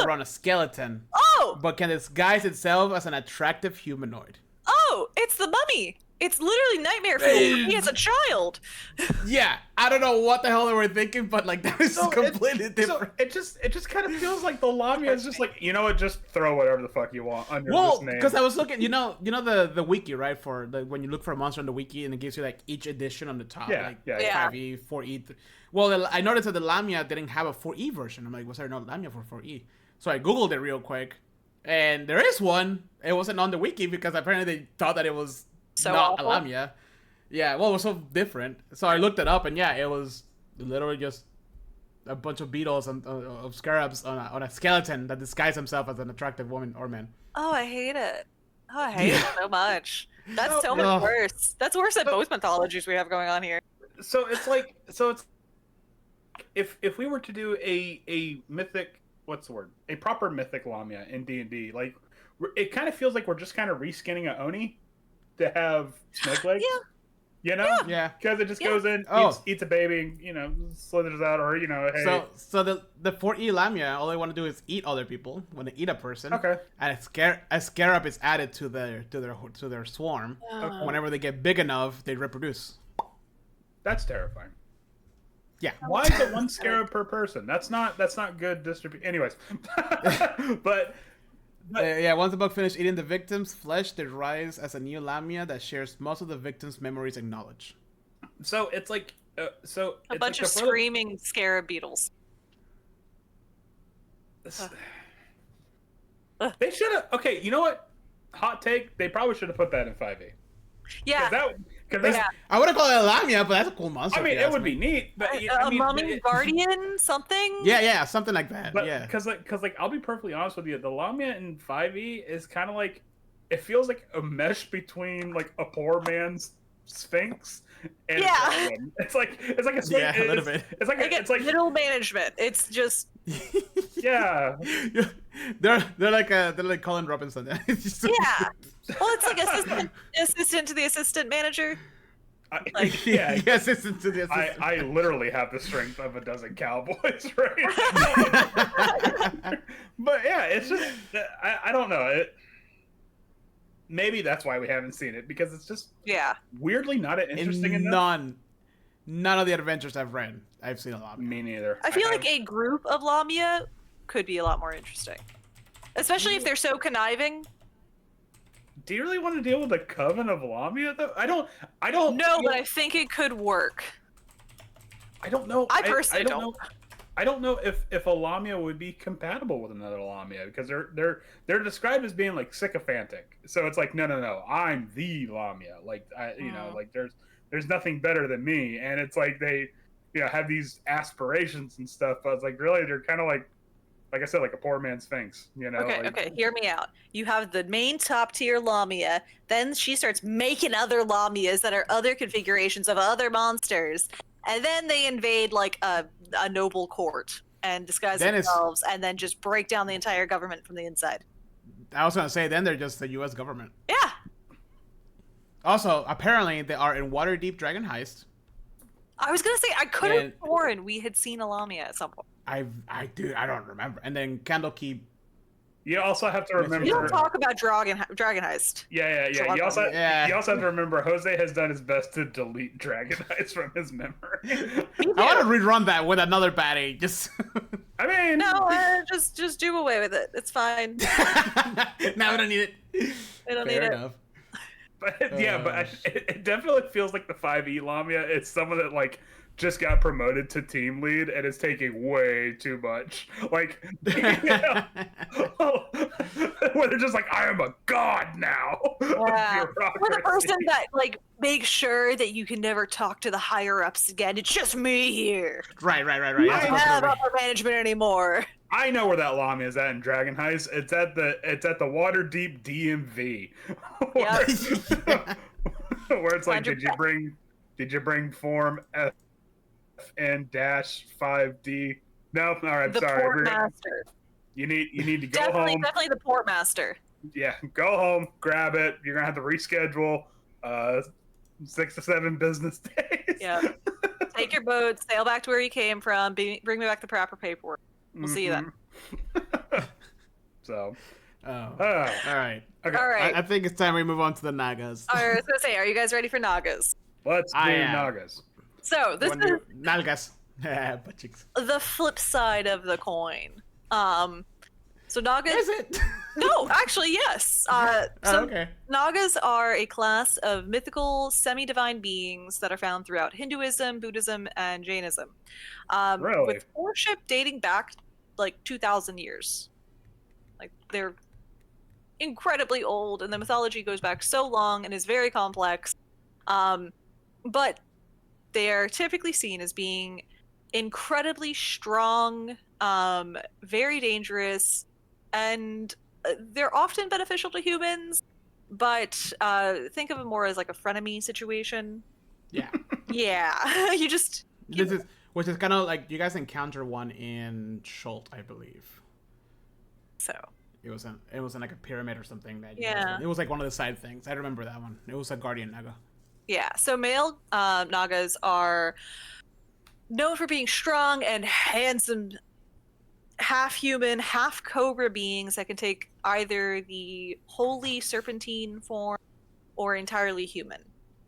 around a skeleton. Oh! But can disguise itself as an attractive humanoid. Oh, it's the mummy. It's literally nightmare fuel for me as a child. Yeah, I don't know what the hell they were thinking, but like that is completely different. So it just kind of feels like the Lamia is just like, you know what, just throw whatever the fuck you want under this name. Because I was looking, you know the wiki, right? For when you look for a monster on the wiki and it gives you like each edition on the top, like 5e, 4e. Well, I noticed that the Lamia didn't have a 4e version. I'm like, was there no Lamia for 4e? So I googled it real quick, and there is one. It wasn't on the wiki because apparently they thought that it was so not awful. a Lamia. Yeah, well, it was so different. So I looked it up, and yeah, it was literally just a bunch of beetles and of scarabs on a skeleton that disguised himself as an attractive woman or man. Oh, I hate it. Oh, I hate it so much. That's so much worse. That's worse than both mythologies we have going on here. So it's if we were to do a mythic, what's the word? A proper mythic Lamia in D&D, like it kind of feels like we're just kind of reskinning a Oni to have snake legs. Yeah. You know? Yeah. Because it just goes in, eats a baby, and, you know, slithers out, or, you know, hey. So the 4E Lamia, all they want to do is eat other people when they eat a person. Okay. And a scarab is added to their swarm. Okay. Whenever they get big enough, they reproduce. That's terrifying. Yeah. Why is it one scarab per person? That's not good distribution. Anyways. but yeah, once the bug finishes eating the victim's flesh, they rise as a new Lamia that shares most of the victim's memories and knowledge. So it's like a bunch of screaming scarab beetles. They should have. Okay, you know what? Hot take. They probably should have put that in 5e. Yeah. I would have called it a Lamia, but that's a cool monster. I mean, it would be neat. But a mummy guardian, something. Yeah, something like that. But, yeah, because I'll be perfectly honest with you, the Lamia in 5e is kind of like, it feels like a mesh between like a poor man's Sphinx and it's like a Sphinx. Yeah, a little bit. It's like middle management. It's just yeah. they're like Colin Robinson. Yeah. Well, it's like assistant to the assistant manager. Assistant to the assistant. I literally have the strength of a dozen cowboys, right? But yeah, it's just I don't know. Maybe that's why we haven't seen it, because it's just weirdly not interesting enough. None of the adventures I've seen a lot. Me neither. I feel like a group of Lamia could be a lot more interesting, especially if they're so conniving. Do you really want to deal with a coven of Lamia though? I don't. No, but I think it could work. I don't know. I personally don't know. I don't know if a Lamia would be compatible with another Lamia, because they're described as being like sycophantic. So it's like no, I'm the Lamia. Like you know, like there's nothing better than me. And it's like they, you know, have these aspirations and stuff. But it's like really they're kind of like like I said, like a poor man's sphinx. You know. Okay, like, okay, hear me out. You have the main top tier Lamia, then she starts making other Lamias that are other configurations of other monsters, and then they invade like a noble court and disguise Then it's- themselves, and then just break down the entire government from the inside. I was gonna say, then they're just the U.S. government. Yeah. Also, apparently, they are in Waterdeep Dragon Heist. I was gonna say I could have And- sworn we had seen a Lamia at some point. I don't remember. And then Candlekeep. you also have to remember. You don't talk about Dragon Heist. Yeah. Dragon. You also Yeah. you also have to remember Jose has done his best to delete Dragon Eyes from his memory. I want to rerun that with another baddie. Just I mean, No, just do away with it. It's fine. now we don't need it. I don't Fair need it. enough. but it definitely feels like the 5e Lamia. It's someone that like just got promoted to team lead and is taking way too much. Like, you know, where they're just like, I am a god now. Yeah. We're the Bureaucracy. person that like makes sure that you can never talk to the higher ups again. It's just me here. Right. I That's don't what's have over. upper management anymore. I know where that Lamia is at in Dragon Heist. It's at the Waterdeep DMV. Where it's like, did you bring form FN-5D? No, all right, The sorry. port master. You need to go Definitely, home. definitely the port master. Yeah, go home, grab it. You're gonna have to reschedule 6 to 7 business days. Yeah. Take your boat, sail back to where you came from, bring me back the proper paperwork. We'll see you then. So, Oh. all All right. okay, All right. I think it's time we move on to the Nagas. I was gonna say, are you guys ready for Nagas? let's do I am. Nagas. So this is Nalgas. Butt cheeks. the flip side of the coin. So Nagas. Is it? No, actually, yes. Oh, So okay. Nagas are a class of mythical, semi-divine beings that are found throughout Hinduism, Buddhism, and Jainism. Really? With worship dating back like 2,000 years. Like they're incredibly old, and the mythology goes back so long and is very complex. But they are typically seen as being incredibly strong, very dangerous, and they're often beneficial to humans. But think of them more as like a frenemy situation. Yeah. Yeah, you just Which is kind of like you guys encounter one in Schult, I believe. so. It was in like a pyramid or something. That Yeah. It was like one of the side things. I remember that one. It was a guardian Naga. Yeah, so male Nagas are known for being strong and handsome, half human, half cobra beings that can take either the holy serpentine form or entirely human.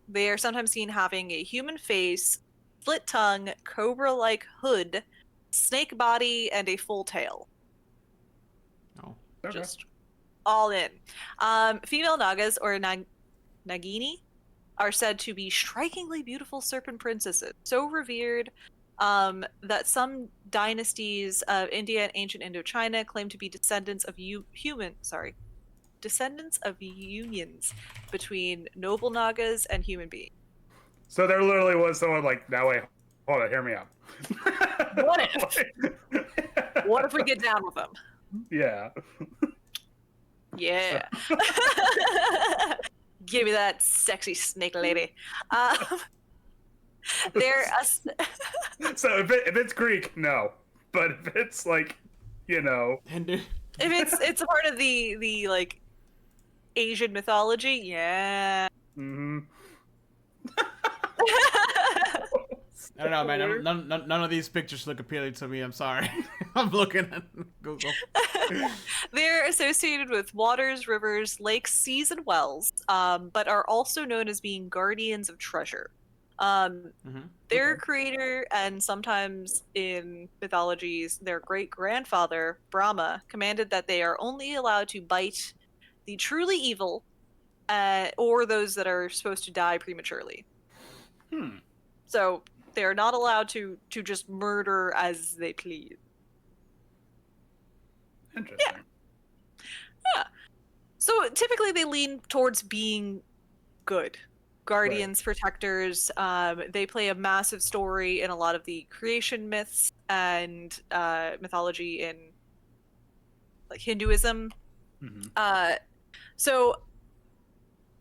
They are sometimes seen having a human face, split tongue, cobra-like hood, snake body, and a full tail. Oh. Okay. Just all in. Female Nagas, or Nagini, are said to be strikingly beautiful serpent princesses, so revered that some dynasties of India and ancient Indochina claim to be descendants of descendants of unions between noble Nagas and human beings. So there literally was someone like, now wait, hold on, hear me out. What if? What if we get down with them? Yeah. Yeah. Give me that sexy snake lady. They're So if it's Greek, no. But if it's like, you know, And if it's a part of the like Asian mythology, yeah. hmm I don't know, man. None of these pictures look appealing to me. I'm sorry. I'm looking at Google. They're associated with waters, rivers, lakes, seas, and wells, but are also known as being guardians of treasure. Their creator, and sometimes in mythologies, their great-grandfather, Brahma, commanded that they are only allowed to bite the truly evil, or those that are supposed to die prematurely. So they are not allowed to just murder as they please. Interesting. Yeah. So typically they lean towards being good. Guardians, protectors. They play a massive story in a lot of the creation myths and mythology in like Hinduism. So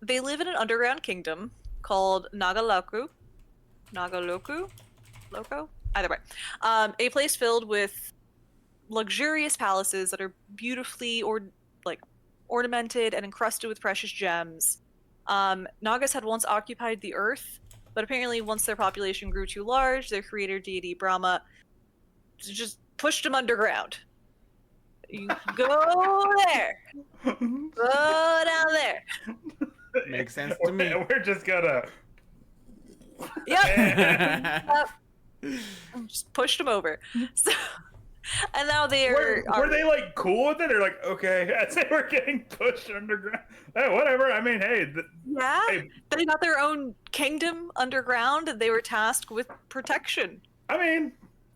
they live in an underground kingdom called Nagaloku. Loco? Either way. A place filled with luxurious palaces that are beautifully ornamented and encrusted with precious gems. Nagas had once occupied the earth, but apparently once their population grew too large, their creator deity Brahma just pushed them underground. You go there. Go down there. Makes sense to me. We're just gonna. Yep. Just pushed them over. So, and now were they like cool with it? They're like, okay, I'd say we're getting pushed underground. Hey, whatever. I mean, hey. Hey. They got their own kingdom underground, and they were tasked with protection. I mean,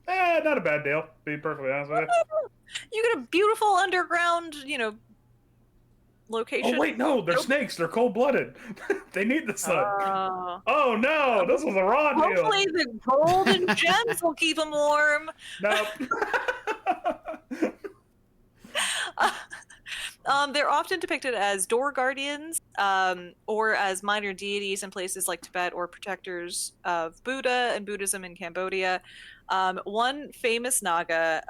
not a bad deal. To be perfectly honest with you. You get a beautiful underground, location. Oh wait, no, they're snakes. They're cold-blooded. They need the sun. Oh no, this was a raw deal. Hopefully the golden gems will keep them warm. Nope. They're often depicted as door guardians, or as minor deities in places like Tibet, or protectors of Buddha and Buddhism in Cambodia. One famous Naga,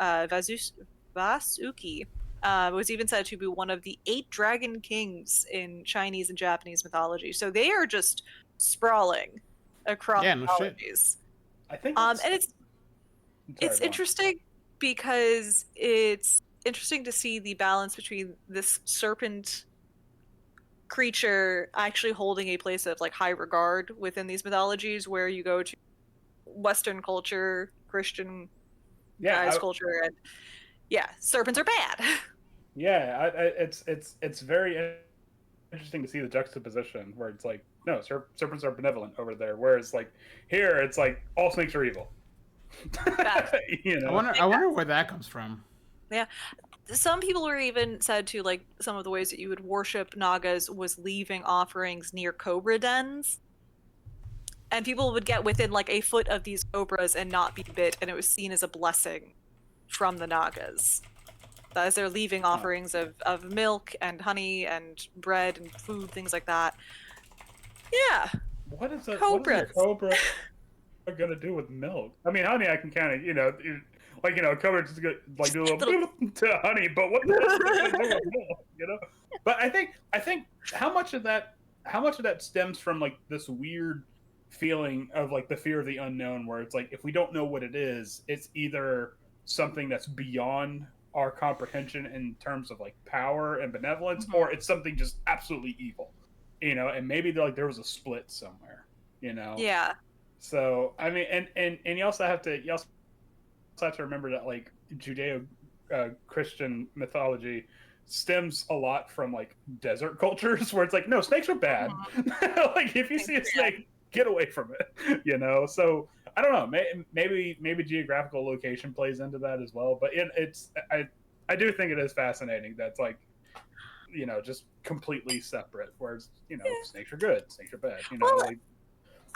Vasuki, was even said to be one of the 8 dragon kings in Chinese and Japanese mythology. So they are just sprawling across mythologies. I think and it's interesting because it's interesting to see the balance between this serpent creature actually holding a place of like high regard within these mythologies, where you go to Western culture, Christian guys culture, and serpents are bad. Yeah, it's very interesting to see the juxtaposition where it's like, no, serpents are benevolent over there, whereas like here it's like all snakes are evil. I wonder where that comes from. Yeah, some people were even said to, like, some of the ways that you would worship Nagas was leaving offerings near cobra dens, and people would get within like a foot of these cobras and not be bit, and it was seen as a blessing from the Nagas, as they're leaving offerings of milk and honey and bread and food, things like that. Yeah. What is a cobras? Cobra gonna do with milk? I mean, honey, I can kind of, cobra just go, like do a little to honey, but what the hell is it gonna do with milk? But I think how much of that stems from like this weird feeling of like the fear of the unknown, where it's like if we don't know what it is, it's either something that's beyond our comprehension in terms of like power and benevolence, or it's something just absolutely evil, and maybe there was a split somewhere, Yeah. So I mean, and you also have to remember that like Judeo Christian mythology stems a lot from like desert cultures, where it's like, no, snakes are bad. Like if you see a snake, get away from it. So I don't know, maybe geographical location plays into that as well, but I do think it is fascinating that's like, just completely separate, whereas snakes are good, snakes are bad.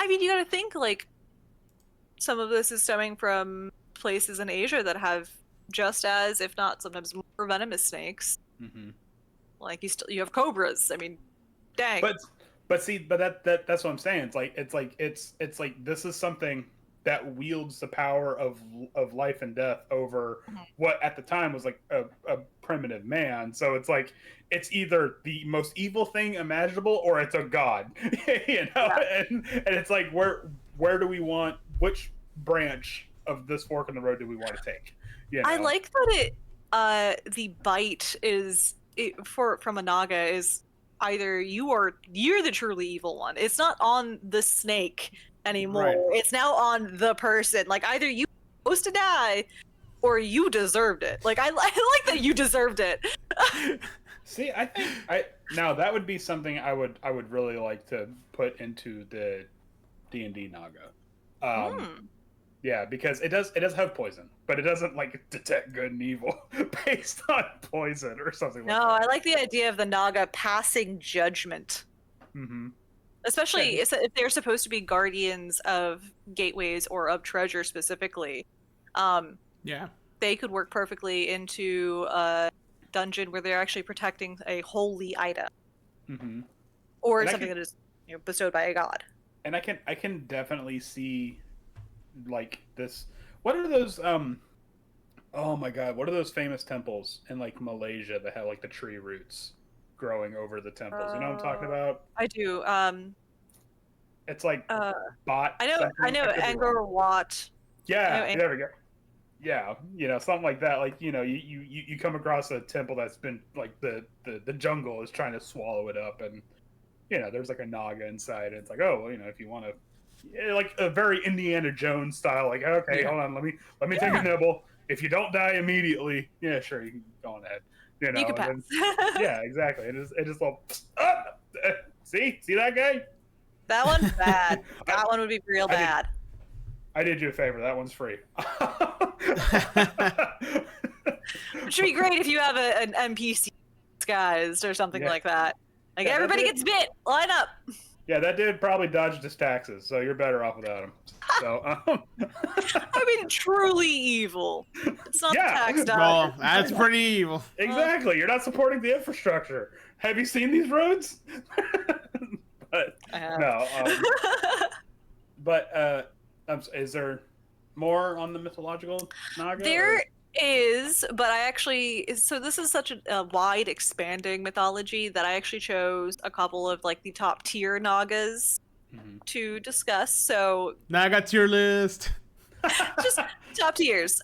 I mean, you got to think like some of this is stemming from places in Asia that have just as, if not sometimes more, venomous snakes. Like you have cobras. I mean, dang. But that's what I'm saying. It's like this is something that wields the power of life and death over what at the time was like a primitive man. So it's like it's either the most evil thing imaginable or it's a god. And it's like where do we want, which branch of this fork in the road do we want to take? I like that the bite is from a Naga is either you're the truly evil one. It's not on the snake anymore. Right. It's now on the person. Like either you were supposed to die or you deserved it. Like I like that you deserved it. See, I think now that would be something I would really like to put into the D&D Naga. Yeah, because it does have poison, but it doesn't like detect good and evil based on poison or something like that. No, I like the idea of the Naga passing judgment. Especially if they're supposed to be guardians of gateways or of treasure specifically. They could work perfectly into dungeon where they're actually protecting a holy item Mm-hmm. or And I something can- that is bestowed by a god. And I can definitely see like this. What are those? Oh my god, what are those famous temples in like Malaysia that have like the tree roots growing over the temples? You know what I'm talking about? I do. It's like Uh, bot. I know something. Angkor Wat. Yeah, I know there we go. Yeah, something like that. Like you come across a temple that's been like the jungle is trying to swallow it up, and there's like a Naga inside, and it's like, oh, well, if you want to, like a very Indiana Jones style. Like, okay, hold on, let me take a nibble. If you don't die immediately, yeah, sure, you can go on ahead. You can pass. Then, yeah, exactly. It just all. See that guy? That one's bad. That one would be real bad. I did you a favor. That one's free. It should be great if you have an NPC disguised or something like that. Like everybody gets bit. Line up. Yeah, that dude probably dodged his taxes, so you're better off without him. So, I mean, truly evil. It's not the tax dodger. Well, that's pretty evil. Exactly. You're not supporting the infrastructure. Have you seen these roads? But no. But is there more on the mythological Naga? There is, but so this is such a wide expanding mythology that I actually chose a couple of like the top tier Nagas to discuss. So Naga tier list. just top tiers.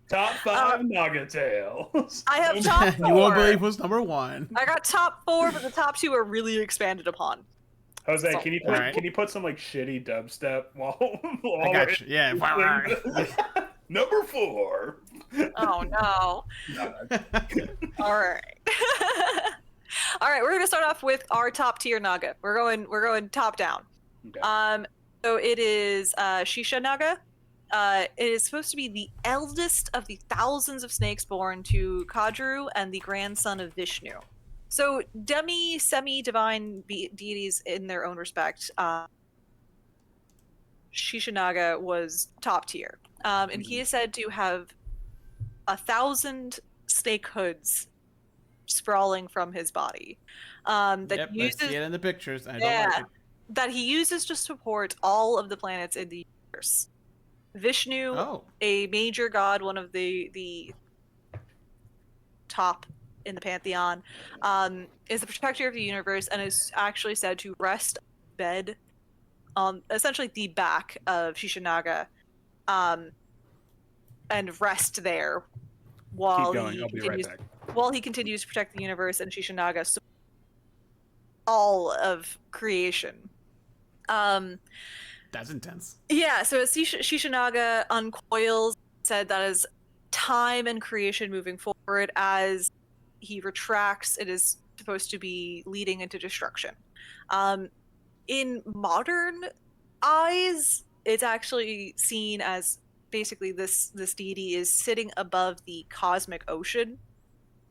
Top 5 Naga tales. I have top 4. You won't believe who's number 1. I got top 4, but the top 2 are really expanded upon. Jose, So- can you put some like shitty dubstep while I got you. Yeah. Number 4. Oh no. All right. All right, we're gonna start off with our top tier Naga. We're going top down. Okay. So it is Shisha Naga. It is supposed to be the eldest of the thousands of snakes born to Kadru and the grandson of Vishnu. So semi-divine deities in their own respect. Shisha Naga was top tier. And he is said to have 1,000 snake hoods sprawling from his body. That I see it in the pictures. I don't like it. That he uses to support all of the planets in the universe. Vishnu, a major god, one of the top in the pantheon, is the protector of the universe and is actually said to rest bed on essentially the back of Shisha Naga, and rest there while he continues to protect the universe and Shisha Naga all of creation. That's intense. Yeah, so as Shisha Naga uncoils, said that is time and creation moving forward. As he retracts, it is supposed to be leading into destruction. In modern eyes, it's actually seen as basically this deity is sitting above the cosmic ocean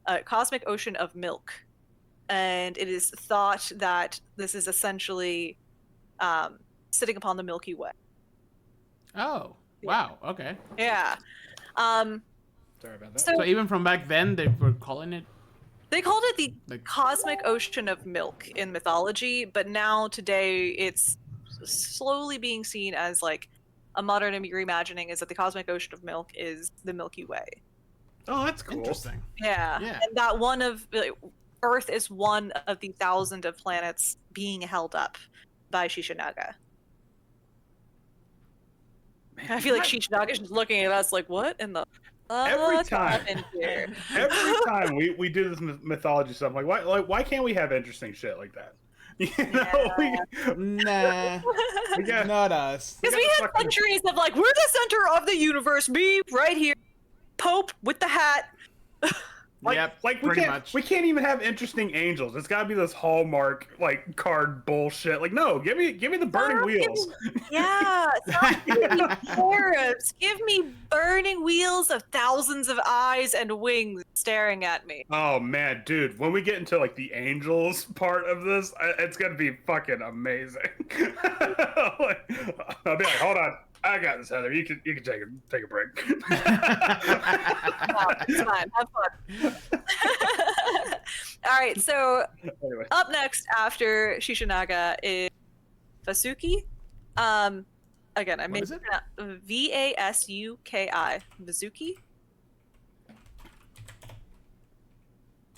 of milk. And it is thought that this is essentially sitting upon the Milky Way. Oh, wow. Okay. Yeah. Sorry about that. So even from back then, they were calling it? They called it the cosmic ocean of milk in mythology, but now today it's slowly being seen as like a modern reimagining is that the cosmic ocean of milk is the Milky Way. Oh, that's cool. Interesting. Yeah. And that one of Earth is one of the 1,000 of planets being held up by Shisha Naga. Man, I feel like Shisha Naga is just looking at us like, what in the every time here? Every time we do this mythology stuff, why can't we have interesting shit like that? Nah, not us. Because we have centuries of like, we're the center of the universe, me right here, Pope with the hat. We can't even have interesting angels. It's got to be this Hallmark card bullshit. Like, no, give me the burning wheels. Stop giving me cherubs. Give me burning wheels of thousands of eyes and wings staring at me. Oh man, dude, when we get into the angels part of this, it's gonna be fucking amazing. I'll be like, hold on, I got this, Heather. You can take a break. No, it's fine. Have fun. All right, so Anyway. up next after Shishanaga is Vasuki. Again, I What made is it? Vasuki. Vasuki.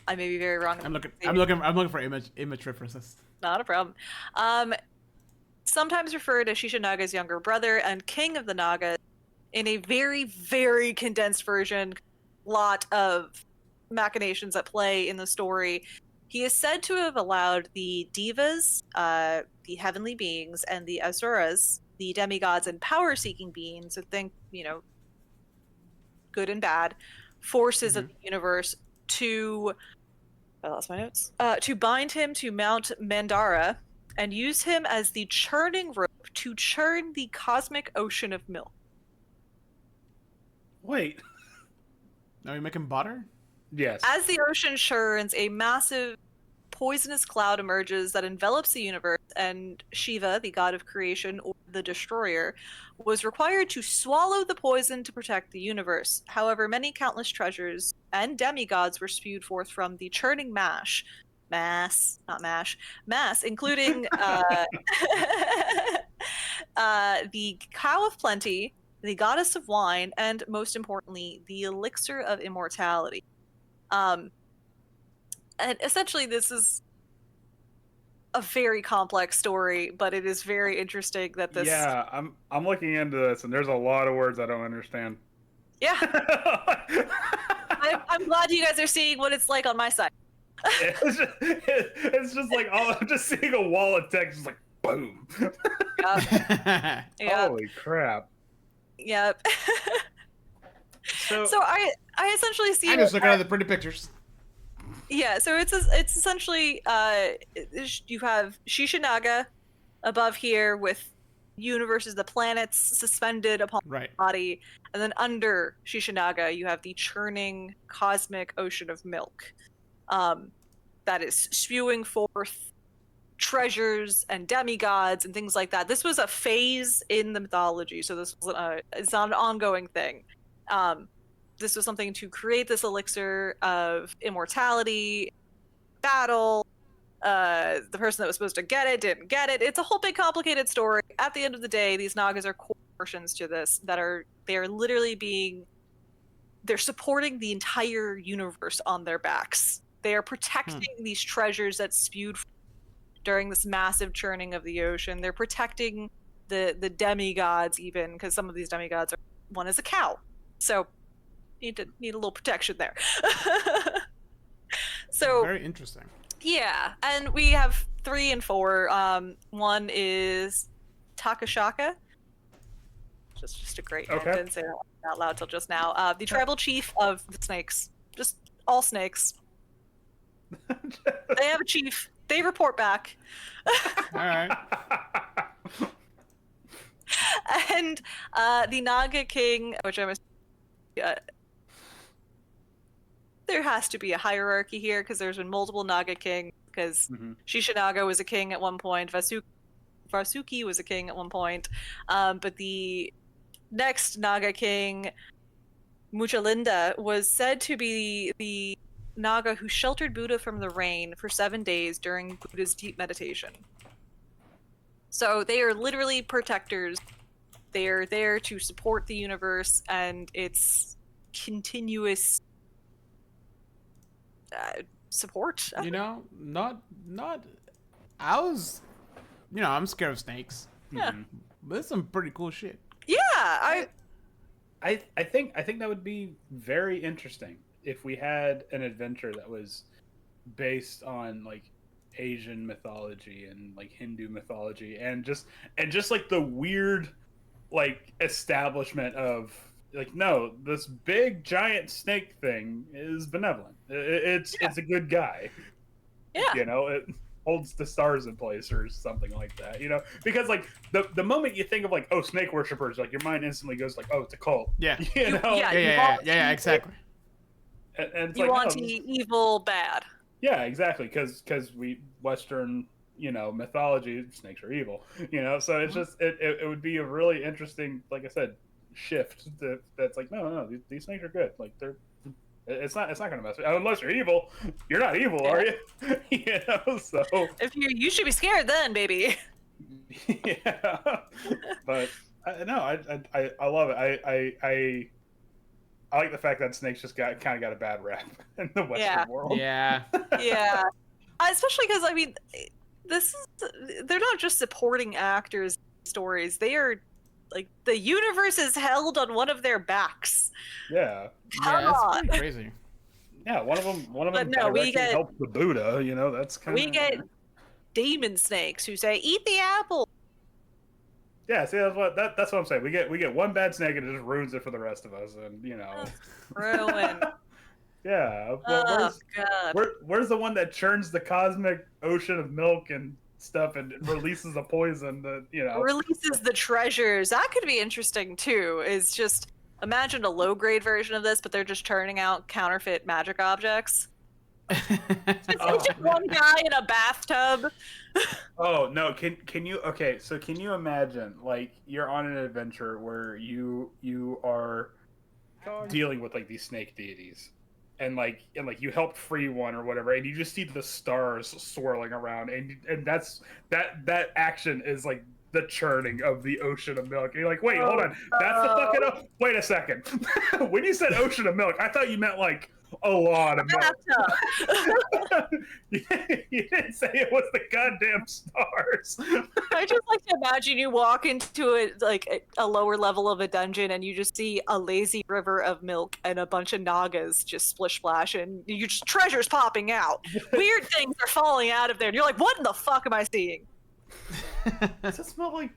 I may be very wrong. I'm looking for image references. Not a problem. Sometimes referred as Shishanaga's younger brother and king of the Nagas. In a very, very condensed version, lot of machinations at play in the story. He is said to have allowed the divas, the heavenly beings, and the asuras, the demigods and power-seeking beings, so think, good and bad, forces of the universe to... I lost my notes. To bind him to Mount Mandara and use him as the churning rope to churn the cosmic ocean of milk. Wait. Are you making butter? Yes. As the ocean churns, a massive poisonous cloud emerges that envelops the universe, and Shiva, the god of creation, or the destroyer, was required to swallow the poison to protect the universe. However, many countless treasures and demigods were spewed forth from the churning mass, including the cow of plenty, the goddess of wine, and most importantly, the elixir of immortality. And essentially, this is a very complex story, but it is very interesting that this. Yeah, I'm looking into this, and there's a lot of words I don't understand. Yeah, I'm glad you guys are seeing what it's like on my side. It's just like I'm just seeing a wall of text, just like boom. Yep. Holy crap! Yep. So I essentially see. I'm just looking at the pretty pictures. Yeah, so it's essentially you have Shishanaga above here with universes, the planets suspended upon the body, and then under Shishanaga you have the churning cosmic ocean of milk that is spewing forth treasures and demigods and things like that. This was a phase in the mythology, so this was it's not an ongoing thing. This was something to create this elixir of immortality, battle. The person that was supposed to get it didn't get it. It's a whole big complicated story. At the end of the day, these Nagas are core portions to this they're literally they're supporting the entire universe on their backs. They are protecting these treasures that spewed during this massive churning of the ocean. They're protecting the demigods even, because some of these demigods one is a cow. So need a little protection there. So very interesting. Yeah, and we have 3 and 4. One is Takashaka. Just a great name. Didn't say that out loud till just now. The tribal chief of the snakes. Just all snakes. They have a chief. They report back. All right. And the Naga king, which I'm there has to be a hierarchy here because there's been multiple Naga kings, because Shishanaga was a king at one point, Vasuki was a king at one point, but the next Naga king, Muchalinda, was said to be the Naga who sheltered Buddha from the rain for 7 days during Buddha's deep meditation. So they are literally protectors. They are there to support the universe and its continuous support. Not. I was, I'm scared of snakes. Yeah, but it's some pretty cool shit. Yeah, I think that would be very interesting if we had an adventure that was based on like Asian mythology and like Hindu mythology and just like the weird like establishment of like, no, this big giant snake thing is benevolent. It's a good guy. Yeah. It holds the stars in place or something like that. Because like the moment you think of like, oh, snake worshippers, like your mind instantly goes like, oh, it's a cult. Yeah. Yeah, exactly. And it's you like, want evil bad. Yeah, exactly. Because we Western mythology, snakes are evil. So it's just it would be a really interesting, like I said, shift that's like no, these snakes are good. Like it's not gonna mess with you. Unless you're evil. You're not evil, are you? So if you should be scared then, baby. Yeah, but no, I love it. I like the fact that snakes just kind of got a bad rap in the Western world. Yeah. Yeah, especially because they're not just supporting actors' stories. They are like the universe is held on one of their backs. Yeah. That's pretty crazy. Yeah, one of them But no, we get helps the Buddha. That's kind of. We get demon snakes who say, "Eat the apple." Yeah, see, that's what I'm saying. We get one bad snake and it just ruins it for the rest of us, and Ruin. Yeah. Oh God. Where's the one that churns the cosmic ocean of milk and stuff and releases a poison that releases the treasures? That could be interesting too. Is just imagine a low grade version of this, but they're just turning out counterfeit magic objects. It's just one guy in a bathtub. Oh no! Can you? Okay, so can you imagine like you're on an adventure where you are dealing with like these snake deities, and you helped free one or whatever, and you just see the stars swirling around, and that action is like the churning of the ocean of milk. And you're like, wait, hold on, that's the fucking. Wait a second. When you said ocean of milk, I thought you meant like a lot of milk. You didn't say it was the goddamn stars. I just like to imagine you walk into a lower level of a dungeon and you just see a lazy river of milk and a bunch of Nagas just splish splash and you just treasures popping out. Weird things are falling out of there and you're like, what in the fuck am I seeing? Does it smell like?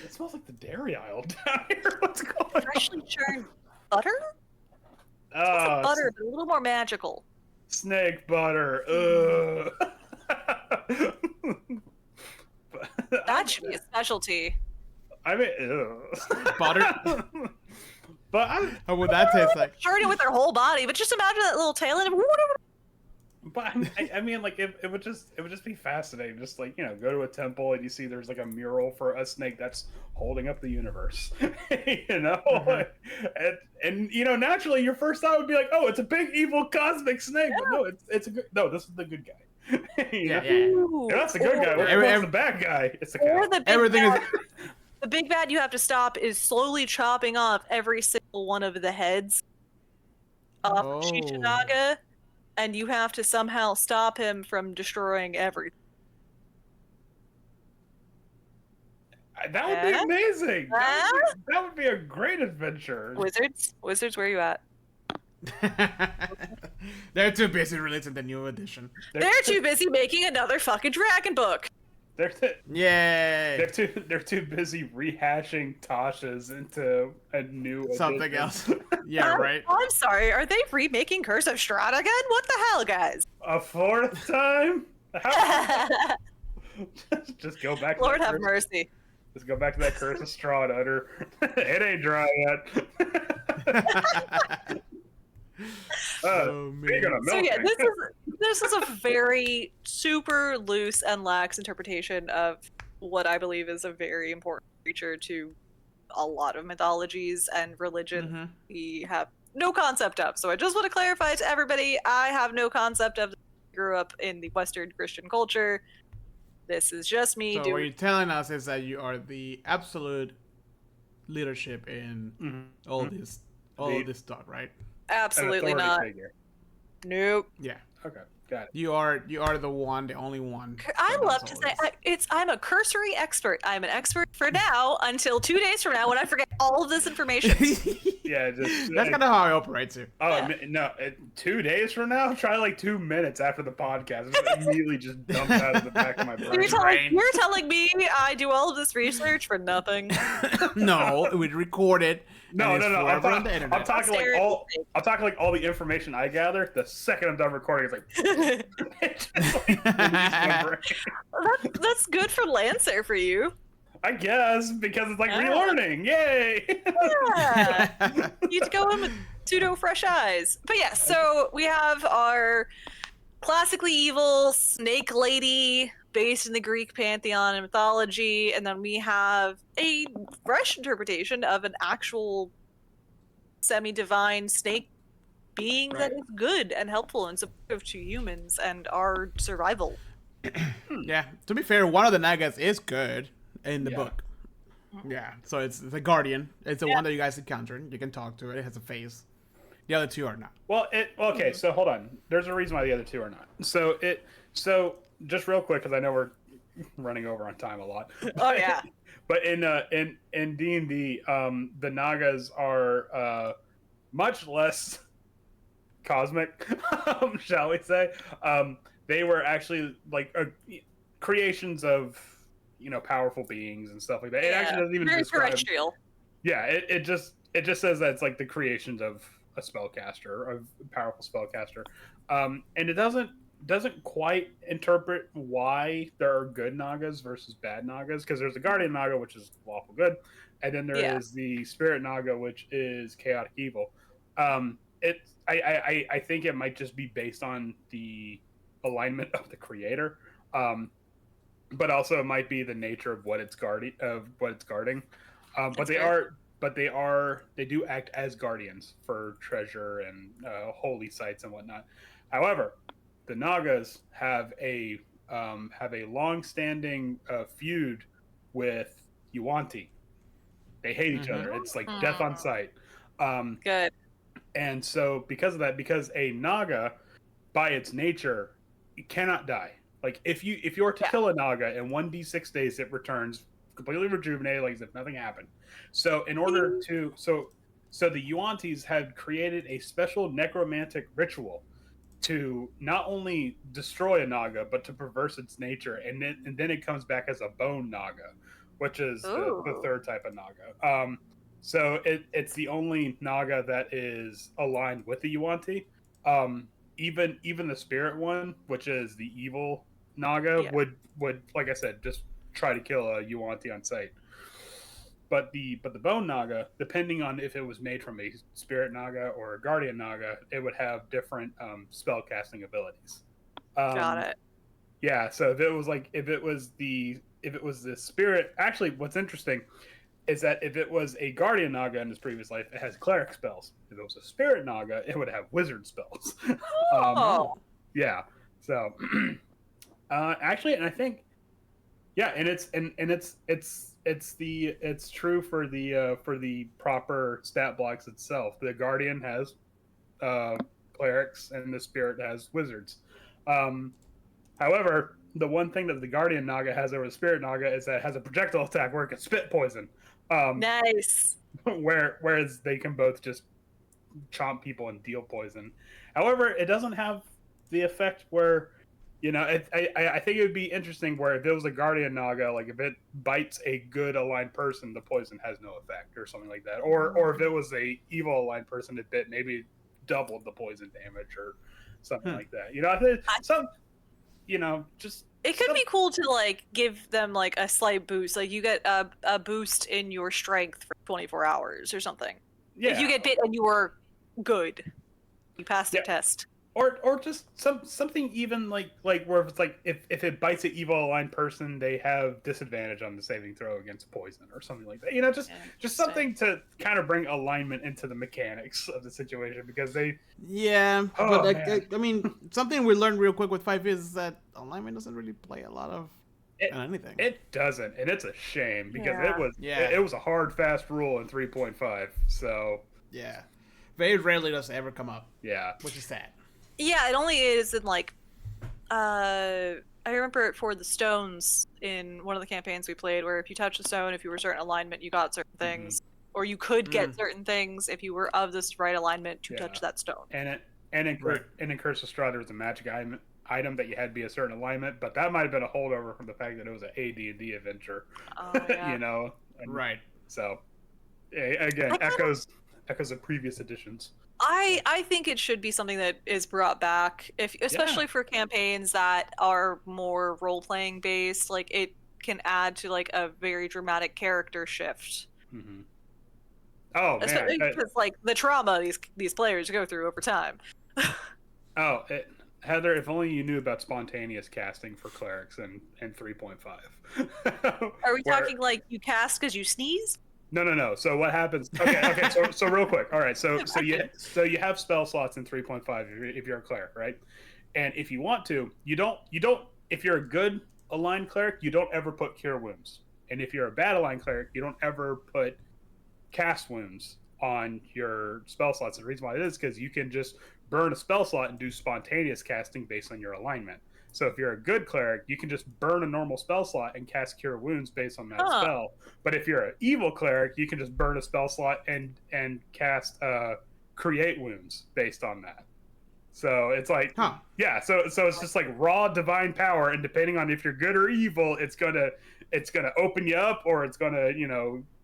It smells like the dairy aisle down here. What's going on? Freshly churned butter? Like butter, but a little more magical. Snake butter. That should be a specialty. I mean, butter. But how would that taste like? Churn it with their whole body, but just imagine that little tail and But I mean, like it would just be fascinating. Just like go to a temple and you see there's like a mural for a snake that's holding up the universe. Mm-hmm. and naturally your first thought would be like, oh, it's a big evil cosmic snake. Yeah. But no, it's a good. No, this is the good guy. Yeah. Ooh. Yeah, that's the good guy. What's the bad guy? It's the Or guy. the big Everything bad, is. the big bad you have to stop is slowly chopping off every single one of the heads off Oh. Shichinaga, and you have to somehow stop him from destroying everything. That would be amazing. Huh? That would be a great adventure. Wizards, where you at? They're too busy releasing the new edition. They're too busy making another fucking dragon book. Yay! They're too busy rehashing Tasha's into a new Something edition. else. Yeah, right. I'm sorry, are they remaking Curse of Strahd again? What the hell, guys? A fourth time? Just go back. To Lord that have curse. mercy. Just go back to that Curse of Strahd utter. It ain't dry yet. Oh, man. Speaking of So yeah, milking. this is a very super loose and lax interpretation of what I believe is a very important creature to a lot of mythologies and religion. Mm-hmm. We have no concept of. So I just want to clarify to everybody, I have no concept of. Grew up in the Western Christian culture. This is just me So doing. what you're telling us is that you are the absolute leadership in all this stuff, right? Absolutely An not. authority figure. Nope. Yeah. Okay, got it. You are the one, the only one. I that love knows to all say this. I'm a cursory expert. I'm an expert for now until 2 days from now when I forget all of this information. Yeah, just That's kind of how I operate too. Oh Yeah. no! 2 days from now, try like 2 minutes after the podcast. It immediately just dumps out of the back of my brain. You're telling me I do all of this research for nothing? No, we record it. No. and it's I'm, forever on the internet. I'm talking like all the information I gather. The second I'm done recording, it's like, it just, like leaves my brain. That's good for Lancer for you. I guess because it's like relearning. Yay! Yeah. You need to go in with pseudo fresh eyes. But yeah, so we have our classically evil snake lady based in the Greek pantheon and mythology, and then we have a fresh interpretation of an actual semi-divine snake being that is good and helpful and supportive to humans and our survival. Yeah, to be fair, one of the Nagas is good in the book. Yeah, so it's the Guardian. It's the one that you guys encountered. You can talk to it. It has a face. The other two are not. Well, okay. So hold on. There's a reason why the other two are not. So just real quick, because I know we're running over on time a lot. Oh yeah. But in D&D, the Nagas are much less cosmic, shall we say? They were actually like creations of powerful beings and stuff like that. It actually doesn't even very describe. terrestrial. Yeah, it just says that it's like the creations of a spellcaster, of a powerful spellcaster, and it doesn't quite interpret why there are good Nagas versus bad Nagas, because there's the Guardian Naga, which is lawful good, and then there is the Spirit Naga, which is chaotic evil. I think it might just be based on the alignment of the creator, but also it might be the nature of what it's guarding. But they do act as guardians for treasure and holy sites and whatnot. However, the Nagas have a long-standing feud with Yuan-Ti. They hate each other. It's like death on sight. Good. And so because of that, because a Naga, by its nature, it cannot die. Like if you were to kill a Naga in 1d6 days, it returns completely rejuvenated, like as if nothing happened. So in order to so the Yuan-Tis had created a special necromantic ritual to not only destroy a Naga, but to perverse its nature, and then it comes back as a bone Naga, which is the third type of Naga. So it's the only Naga that is aligned with the Yuan-Ti. Even the spirit one, which is the evil Naga, would like I said, just try to kill a Yuan-Ti on sight. But the bone Naga, depending on if it was made from a spirit Naga or a guardian Naga, it would have different spell casting abilities. Got it. Yeah, so if it was the spirit, actually, what's interesting is that if it was a guardian Naga in his previous life, it has cleric spells. If it was a spirit Naga, it would have wizard spells. Yeah. So actually, and I think, yeah, and it's true for the proper stat blocks itself. The guardian has clerics, and the spirit has wizards. However, the one thing that the guardian Naga has over the spirit Naga is that it has a projectile attack where it can spit poison. Nice. Whereas they can both just chomp people and deal poison. However, it doesn't have the effect where, I think it would be interesting where if it was a guardian Naga, like if it bites a good aligned person, the poison has no effect or something like that. Or if it was a evil aligned person that bit, maybe doubled the poison damage or something like that. It could be cool to like give them like a slight boost. Like you get a boost in your strength for 24 hours or something. Yeah. If you get bit and you were good, you passed the test. Or just something even like where it's like if it bites an evil aligned person, they have disadvantage on the saving throw against poison or something like that. Just something to kind of bring alignment into the mechanics of the situation, because they. Yeah, but I mean, something we learned real quick with 5 is that alignment doesn't really play a lot of anything. It doesn't, and it's a shame because it was a hard fast rule in 3.5. So yeah, very rarely does it ever come up. Yeah, which is sad. Yeah, it only is in like, I remember it for the stones in one of the campaigns we played, where if you touch the stone, if you were certain alignment, you got certain things, or you could get certain things if you were of this right alignment to touch that stone. And in Curse of Strahd, there was a magic item that you had to be a certain alignment, but that might have been a holdover from the fact that it was an AD&D adventure. Oh, yeah. Right. So again, echoes of previous editions. I think it should be something that is brought back, especially for campaigns that are more role-playing based. Like it can add to like a very dramatic character shift. Mm-hmm. Oh man, because like the trauma these players go through over time. Heather, if only you knew about spontaneous casting for clerics in 3.5. Are we Where- talking like you cast because you sneeze? No. So what happens? Okay. So real quick. All right. So you have spell slots in 3.5 if you're a cleric, right? And if you want to, you don't. If you're a good aligned cleric, you don't ever put cure wounds. And if you're a bad aligned cleric, you don't ever put cast wounds on your spell slots. The reason why it is because you can just burn a spell slot and do spontaneous casting based on your alignment. So if you're a good cleric, you can just burn a normal spell slot and cast cure wounds based on that spell. But if you're an evil cleric, you can just burn a spell slot and cast create wounds based on that. So it's like yeah, so it's just like raw divine power, and depending on if you're good or evil, it's gonna open you up or it's gonna,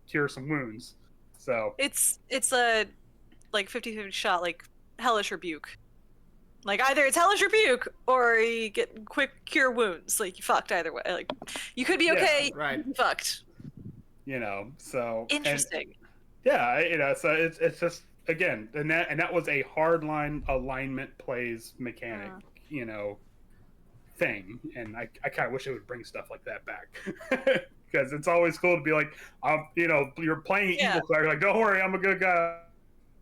cure some wounds. So It's a like 50-50 shot, like Hellish Rebuke. Like either it's Hellish Rebuke or you get quick cure wounds. Like you fucked either way. Like you could be okay, right. you could be fucked. So Interesting. So it's just again, and that was a hardline alignment plays mechanic, thing, and I kind of wish it would bring stuff like that back. Because it's always cool to be like, you're playing evil cleric, like, don't worry, I'm a good guy.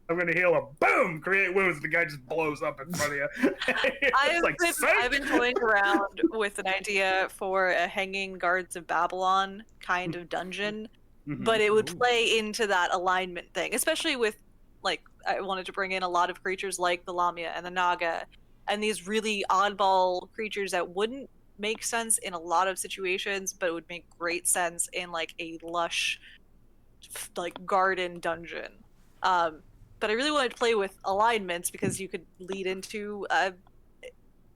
I'm gonna heal him. Boom! Create wounds. The guy just blows up in front of you. I've been toying around with an idea for a Hanging Guards of Babylon kind of dungeon, but it would play into that alignment thing, especially with, like, I wanted to bring in a lot of creatures like the Lamia and the Naga, and these really oddball creatures that wouldn't make sense in a lot of situations, but it would make great sense in like a lush, like garden dungeon. But I really wanted to play with alignments because you could lead into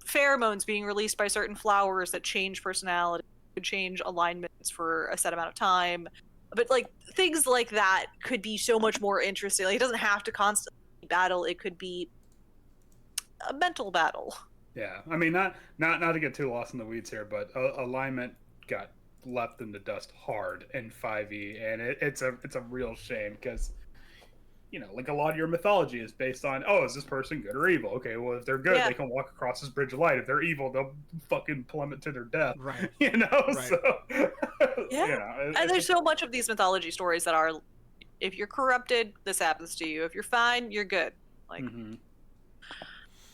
pheromones being released by certain flowers that change personality, could change alignments for a set amount of time. But like things like that could be so much more interesting. Like it doesn't have to constantly battle. It could be a mental battle. Yeah, I mean, not to get too lost in the weeds here, but alignment got left in the dust hard in 5e, and it's a real shame because, like a lot of your mythology is based on, is this person good or evil? Okay, well, if they're good, they can walk across this bridge of light. If they're evil, they'll fucking plummet to their death. Right. Right. So and there's so much of these mythology stories that are, if you're corrupted, this happens to you. If you're fine, you're good. Like,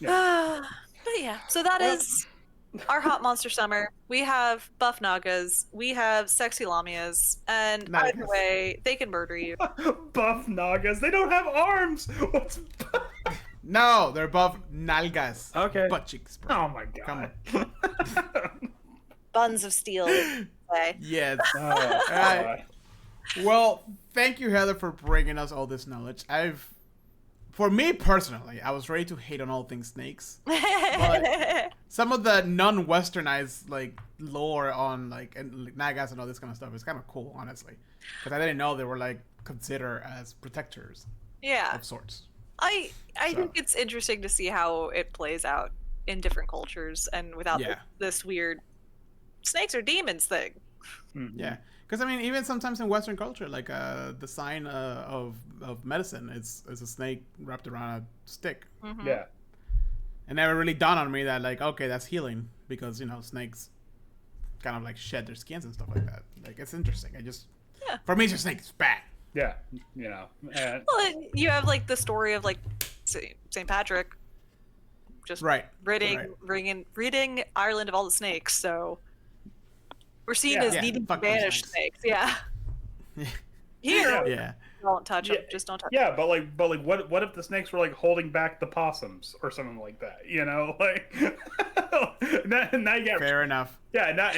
but yeah, so that is our hot monster summer. We have buff Nagas, we have sexy Lamias, and either way, they can murder you. Buff Nagas, they don't have arms. What's No, they're buff Nalgas. Okay. Butt cheeks, bro. Oh my god. Come on. Buns of steel. Yes. Oh, right. Well, thank you, Heather, for bringing us all this knowledge. For me personally, I was ready to hate on all things snakes. But some of the non-westernized like lore on like Nagas and all this kind of stuff is kind of cool, honestly, because I didn't know they were like considered as protectors. Of sorts. I think it's interesting to see how it plays out in different cultures and without this weird snakes are demons thing. Yeah. Because, I mean, even sometimes in Western culture, like the sign of medicine is a snake wrapped around a stick. Yeah. It never really dawned on me that, like, okay, that's healing because, snakes kind of, like, shed their skins and stuff like that. Like, it's interesting. For me, it's just snakes, bad. Yeah. Well, you have, like, the story of, like, St. Patrick just ridding Ireland of all the snakes, so... We're seen as needing to banish snakes. Here, don't touch them. Just don't touch them. Yeah, but like, what if the snakes were like holding back the possums or something like that? Like, now you got fair enough. Yeah, now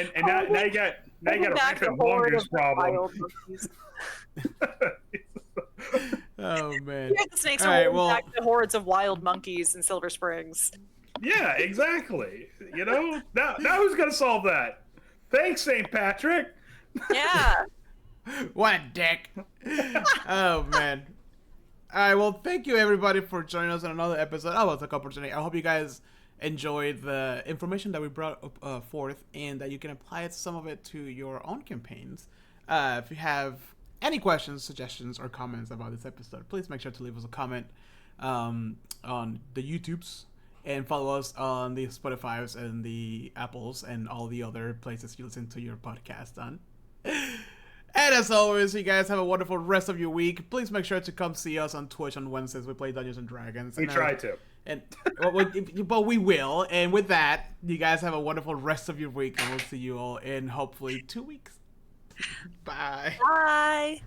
you got a rampant mongoose problem. Oh man! Here the snakes are holding back the hordes of wild monkeys in Silver Springs. Yeah, exactly. Now who's gonna solve that? Thanks, St. Patrick. Yeah. What a dick. Oh, man. All right, well, thank you, everybody, for joining us on another episode of What's Opportunity. I hope you guys enjoyed the information that we brought forth and that you can apply some of it to your own campaigns. If you have any questions, suggestions, or comments about this episode, please make sure to leave us a comment on the YouTubes. And follow us on the Spotify's and the Apples and all the other places you listen to your podcast on. And as always, you guys have a wonderful rest of your week. Please make sure to come see us on Twitch on Wednesdays. We play Dungeons and Dragons. We try to. And but we will. And with that, you guys have a wonderful rest of your week, and we'll see you all in hopefully 2 weeks. Bye. Bye.